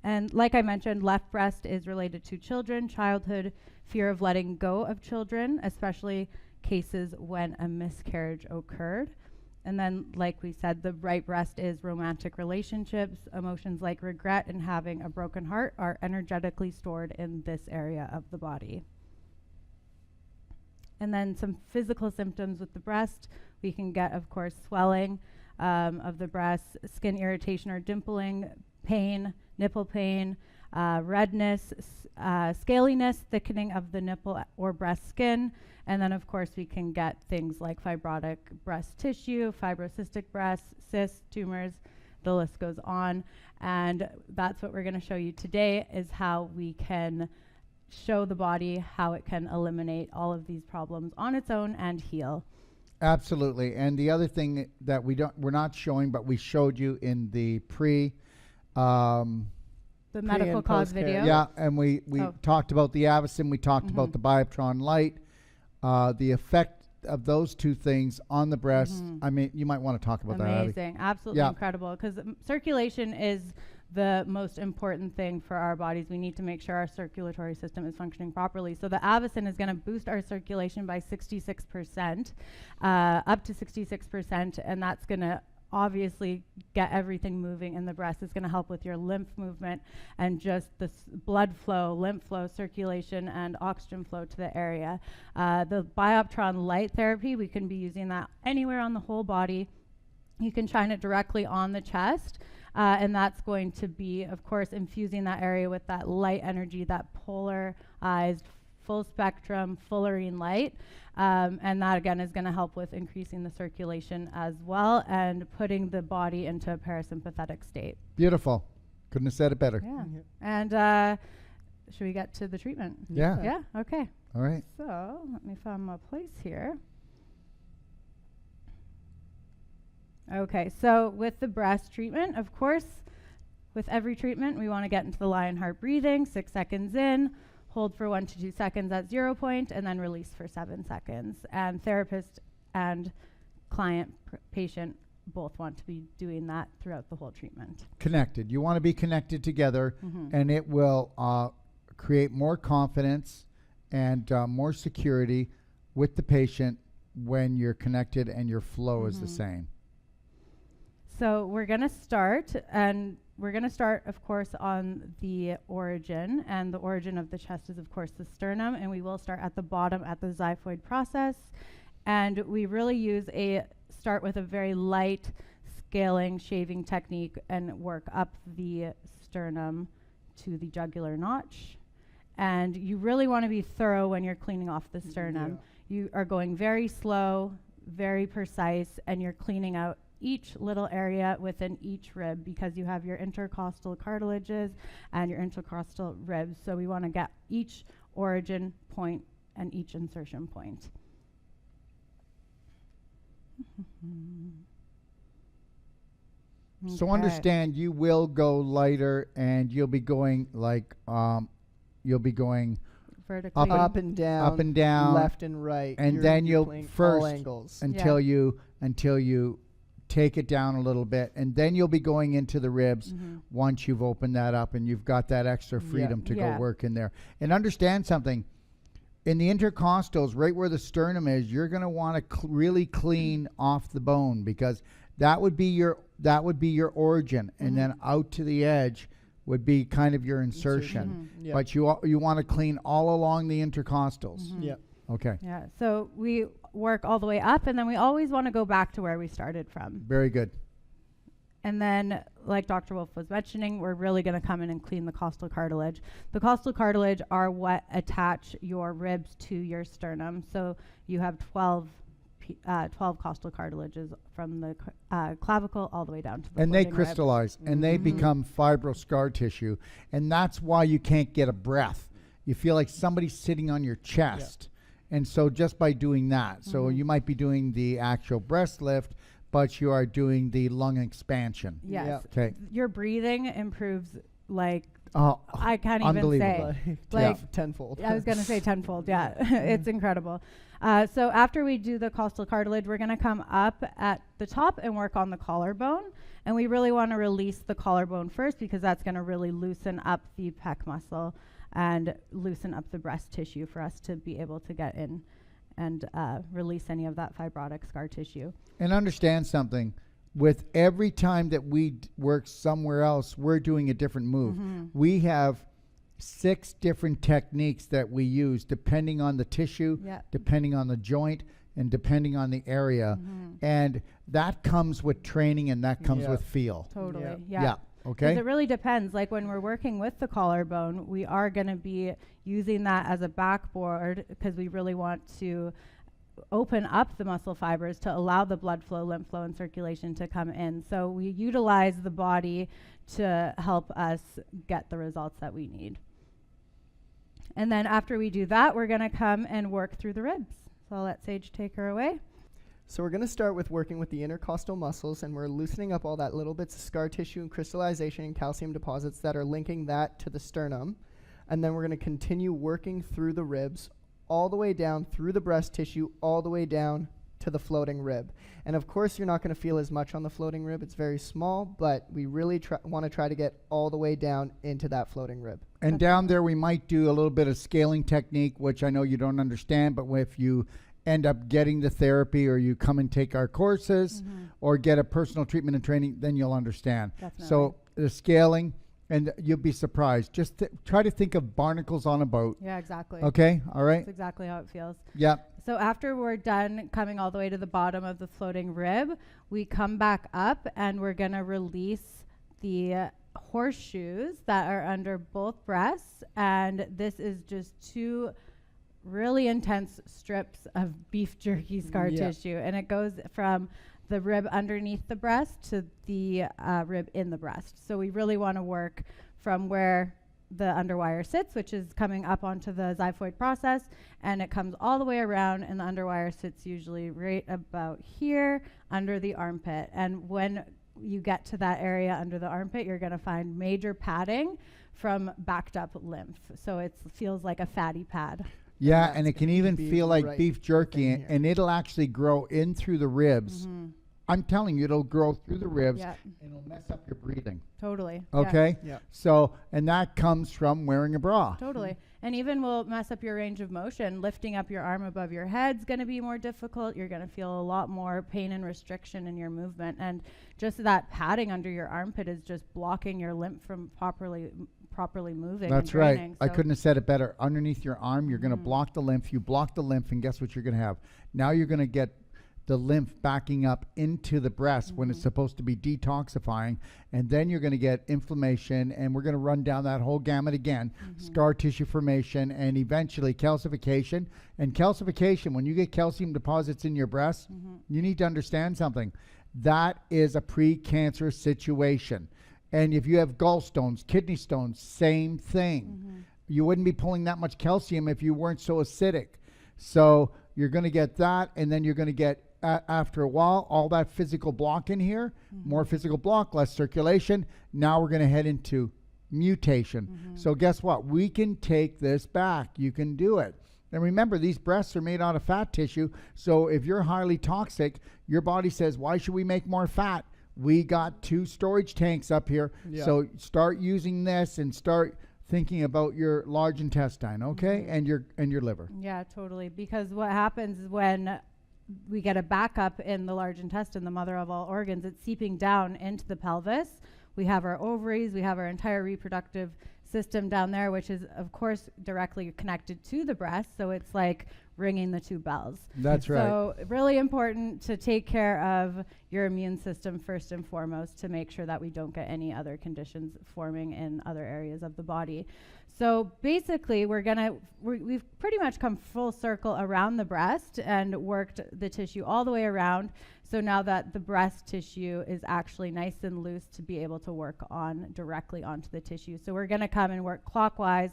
And like I mentioned, left breast is related to children, childhood, fear of letting go of children, especially cases when a miscarriage occurred. And then, like we said, the right breast is romantic relationships. Emotions like regret and having a broken heart are energetically stored in this area of the body. And then some physical symptoms with the breast. We can get, of course, swelling of the breast, skin irritation or dimpling, pain, nipple pain, redness, scaliness, thickening of the nipple or breast skin. And then, of course, we can get things like fibrotic breast tissue, fibrocystic breasts, cysts, tumors, the list goes on. And that's what we're going to show you today, is how we can show the body how it can eliminate all of these problems on its own and heal. Absolutely. And the other thing that we're not showing, but we showed you in the The medical and cause post-care. video. yeah, and we talked about the Avicin, we talked Mhm. about the Bioptron light, the effect of those two things on the breast. Mhm. I mean, you might want to talk about that, Abby. Amazing, absolutely Yeah. incredible. Because circulation is the most important thing for our bodies. We need to make sure our circulatory system is functioning properly. So the Avicin is going to boost our circulation by 66%, up to 66%, and that's going to obviously get everything moving in the breast. It's going to help with your lymph movement and just the blood flow, lymph flow, circulation, and oxygen flow to the area. The Bioptron light therapy, we can be using that anywhere on the whole body. You can shine it directly on the chest, and that's going to be, of course, infusing that area with that light energy, that polarized, full spectrum, fullerene light. And that, again, is going to help with increasing the circulation as well and putting the body into a parasympathetic state. Beautiful. Couldn't have said it better. Yeah. Yep. And should we get to the treatment? Yeah. Yeah? Okay. All right. So let me find my place here. Okay, so with the breast treatment, of course, with every treatment, we want to get into the lion heart breathing, 6 seconds in, hold for 1 to 2 seconds at 0 point, and then release for 7 seconds. And therapist and client, patient both want to be doing that throughout the whole treatment. Connected. You want to be connected together, and it will create more confidence and more security with the patient when you're connected and your flow is the same. So we're going to start, and we're going to start, of course, on the origin. And the origin of the chest is, of course, the sternum. And we will start at the bottom at the xiphoid process. And we really start with a very light scaling, shaving technique and work up the sternum to the jugular notch. And you really want to be thorough when you're cleaning off the sternum. Yeah. You are going very slow, very precise, and you're cleaning out each little area within each rib because you have your intercostal cartilages and your intercostal ribs. So we want to get each origin point and each insertion point. So Okay. understand, you will go lighter, and you'll be going like Vertically. Up and down, up and down, left and right, and You're then you'll playing all first angles. until you take it down a little bit, and then you'll be going into the ribs once you've opened that up and you've got that extra freedom to go work in there. And understand something. In the intercostals, right where the sternum is, you're going to want to really clean off the bone, because that would be your origin, and then out to the edge would be kind of your insertion. But you want to clean all along the intercostals. Yeah. Okay. Yeah. So we work all the way up, and then we always want to go back to where we started from. Very good. And then, like Dr. Wolfe was mentioning, we're really going to come in and clean the costal cartilage. The costal cartilage are what attach your ribs to your sternum. So you have 12 costal cartilages from the clavicle all the way down to the And they floating rib. crystallize, and they become fibro scar tissue. And that's why you can't get a breath. You feel like somebody's sitting on your chest. And so just by doing that, so you might be doing the actual breast lift, but you are doing the lung expansion. Yes. Yeah. Okay. Your breathing improves like Oh, I can't even unbelievable. say. Like tenfold. I was going to say tenfold. Yeah, it's incredible. So after we do the costal cartilage, we're going to come up at the top and work on the collarbone. And we really want to release the collarbone first, because that's going to really loosen up the pec muscle and loosen up the breast tissue for us to be able to get in and release any of that fibrotic scar tissue. And understand something. With every time that we work somewhere else, we're doing a different move. We have 6 different techniques that we use depending on the tissue, depending on the joint, and depending on the area. And that comes with training, and that comes with feel. Totally. Yeah. Okay. 'Cause it really depends. Like when we're working with the collarbone, we are going to be using that as a backboard, because we really want to open up the muscle fibers to allow the blood flow, lymph flow, and circulation to come in. So we utilize the body to help us get the results that we need. And then after we do that, we're going to come and work through the ribs. So I'll let Sage take her away. So we're going to start with working with the intercostal muscles, and we're loosening up all that little bits of scar tissue and crystallization and calcium deposits that are linking that to the sternum. And then we're going to continue working through the ribs all the way down through the breast tissue, all the way down to the floating rib. And of course, you're not going to feel as much on the floating rib. It's very small, but we really want to try to get all the way down into that floating rib. And down there, we might do a little bit of scaling technique, which I know you don't understand, but if you end up getting the therapy, or you come and take our courses, or get a personal treatment and training, then you'll understand. Definitely. So the scaling, and you'll be surprised. Just try to think of barnacles on a boat. Yeah, exactly. Okay, all right? That's exactly how it feels. Yeah. So after we're done coming all the way to the bottom of the floating rib, we come back up and we're going to release the horseshoes that are under both breasts. And this is just 2 really intense strips of beef jerky scar tissue. And it goes from the rib underneath the breast to the rib in the breast. So we really want to work from where the underwire sits, which is coming up onto the xiphoid process, and it comes all the way around, and the underwire sits usually right about here under the armpit. And when you get to that area under the armpit, you're going to find major padding from backed up lymph. So it feels like a fatty pad. Yeah, and it can even be feel like right beef jerky, in here. and it'll actually grow in through the ribs. I'm telling you, it'll grow through the ribs, Yeah, and it'll mess up your breathing. totally. Okay? Yeah. So, and that comes from wearing a bra. Totally. And even will mess up your range of motion. Lifting up your arm above your head's going to be more difficult. You're going to feel a lot more pain and restriction in your movement. And just that padding under your armpit is just blocking your lymph from properly moving. That's and draining. right. I couldn't have said it better. Underneath your arm, you're going to block the lymph. You block the lymph, and guess what you're going to have? Now you're going to get the lymph backing up into the breast when it's supposed to be detoxifying, and then you're going to get inflammation, and we're going to run down that whole gamut again. Scar tissue formation, and eventually calcification. And calcification, when you get calcium deposits in your breast, you need to understand something. That is a precancerous situation. And if you have gallstones, kidney stones, same thing. You wouldn't be pulling that much calcium if you weren't so acidic. So you're going to get that, and then you're going to get, after a while, all that physical block in here, more physical block, less circulation. Now we're going to head into mutation. So guess what? We can take this back. You can do it. And remember, these breasts are made out of fat tissue. So if you're highly toxic, your body says, why should we make more fat? We got 2 storage tanks up here. Yeah. So start using this and start thinking about your large intestine, okay? And your liver. Yeah, totally. Because what happens is when we get a backup in the large intestine, the mother of all organs, it's seeping down into the pelvis. We have our ovaries, we have our entire reproductive system down there, which is of course directly connected to the breast. So it's like ringing the 2 bells. That's right. So really important to take care of your immune system first and foremost, to make sure that we don't get any other conditions forming in other areas of the body. So basically we've pretty much come full circle around the breast and worked the tissue all the way around. So now that the breast tissue is actually nice and loose to be able to work on directly onto the tissue. So we're going to come and work clockwise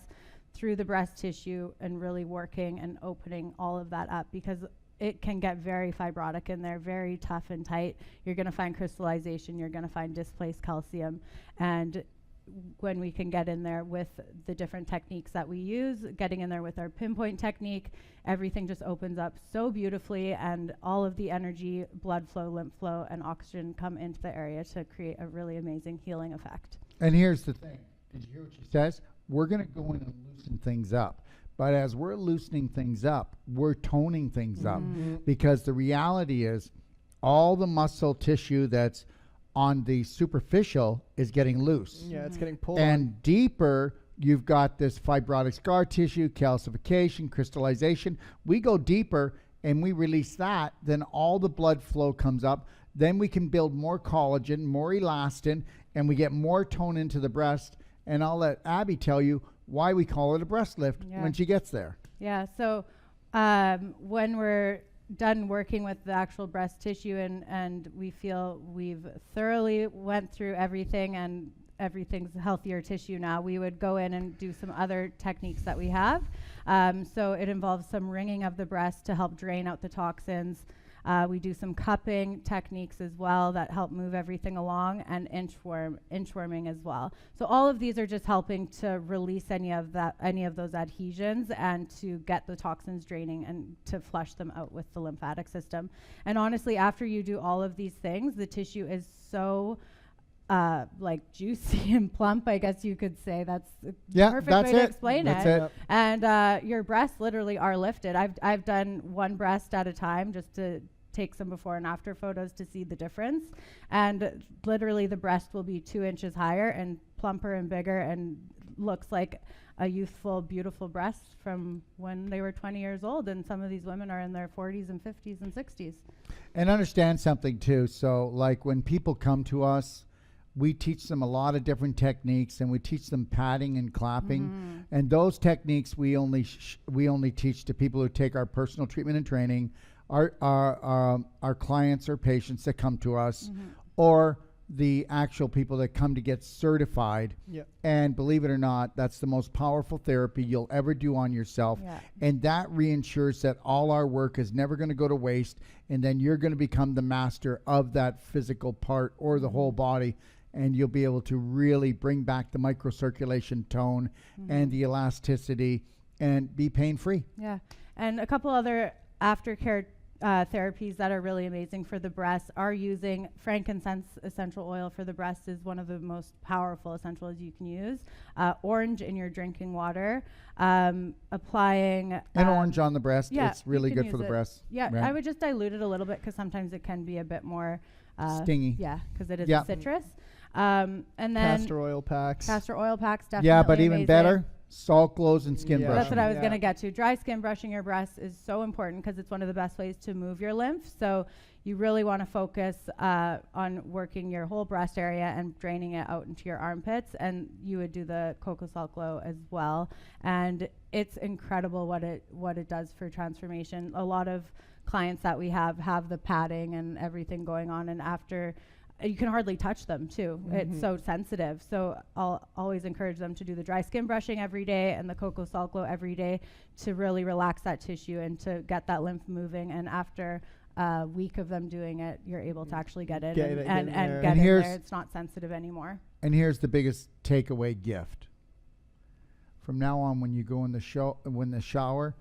through the breast tissue and really working and opening all of that up, because it can get very fibrotic in there, very tough and tight. You're going to find crystallization, you're going to find displaced calcium. And when we can get in there with the different techniques that we use, getting in there with our pinpoint technique, everything just opens up so beautifully, and all of the energy, blood flow, lymph flow, and oxygen come into the area to create a really amazing healing effect. And here's the thing. Did you hear what she says? We're going to go in and loosen things up. But as we're loosening things up, we're toning things up, because the reality is all the muscle tissue that's on the superficial is getting loose. Yeah, it's getting pulled. And deeper, you've got this fibrotic scar tissue, calcification, crystallization. We go deeper and we release that, then all the blood flow comes up. Then we can build more collagen, more elastin, and we get more tone into the breast. And I'll let Abby tell you why we call it a breast lift when she gets there. Yeah, so when we're done working with the actual breast tissue and we feel we've thoroughly went through everything and everything's healthier tissue now, we would go in and do some other techniques that we have. So it involves some wringing of the breast to help drain out the toxins. We do some cupping techniques as well that help move everything along, and inchworming as well. So all of these are just helping to release any of those adhesions and to get the toxins draining and to flush them out with the lymphatic system. And honestly, after you do all of these things, the tissue is so like juicy and plump, I guess you could say. That's the perfect way to explain it. And your breasts literally are lifted. I've done one breast at a time just to take some before and after photos to see the difference. And literally the breast will be 2 inches higher and plumper and bigger and looks like a youthful, beautiful breast from when they were 20 years old. And some of these women are in their 40s and 50s and 60s. And understand something too. So like when people come to us, we teach them a lot of different techniques, and we teach them padding and clapping. And those techniques we only teach to people who take our personal treatment and training, our clients or patients that come to us, or the actual people that come to get certified. And believe it or not, that's the most powerful therapy you'll ever do on yourself. And that reinsures that all our work is never going to go to waste, and then you're going to become the master of that physical part or the whole body. And you'll be able to really bring back the microcirculation tone and the elasticity and be pain-free. Yeah. And a couple other aftercare therapies that are really amazing for the breast are using frankincense essential oil for the breast is one of the most powerful essentials you can use. Orange in your drinking water. Applying an orange on the breast. Yeah, it's really good for the breast. Yeah, right? I would just dilute it a little bit because sometimes it can be a bit more stingy. Yeah, because it is a citrus. And then castor oil packs. Definitely. Yeah, but even amazing. better, salt glows and skin brushing. That's what I was going to get to. Dry skin brushing your breasts is so important because it's one of the best ways to move your lymph. So you really want to focus on working your whole breast area and draining it out into your armpits. And you would do the cocoa salt glow as well. And it's incredible what it does for transformation. A lot of clients that we have the padding and everything going on, and after you can hardly touch them too. It's so sensitive. So I'll always encourage them to do the dry skin brushing every day and the cocoa salt glow every day to really relax that tissue and to get that lymph moving. And after a week of them doing it, you're able to actually get in and get in there. It's not sensitive anymore. And here's the biggest takeaway gift. From now on, when you go in the shower,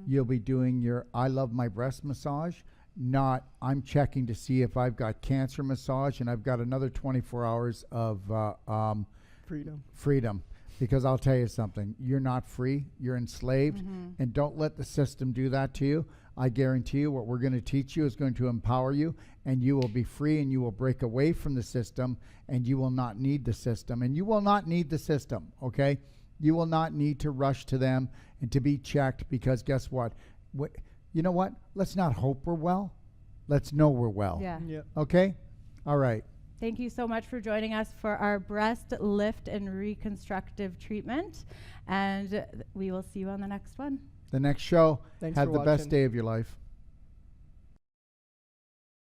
You'll be doing your I love my breast massage, not I'm checking to see if I've got cancer massage and I've got another 24 hours of freedom. Because I'll tell you something, you're not free, you're enslaved, and don't let the system do that to you. I guarantee you what we're going to teach you is going to empower you, and you will be free, and you will break away from the system, and you will not need the system. And you will not need the system, okay? You will not need to rush to them and to be checked, because guess what? You know what? Let's not hope we're well. Let's know we're well. Yeah. Yep. Okay? All right. Thank you so much for joining us for our breast lift and reconstructive treatment. And we will see you on the next one. The next show, Thanks have for the best watching. day of your life.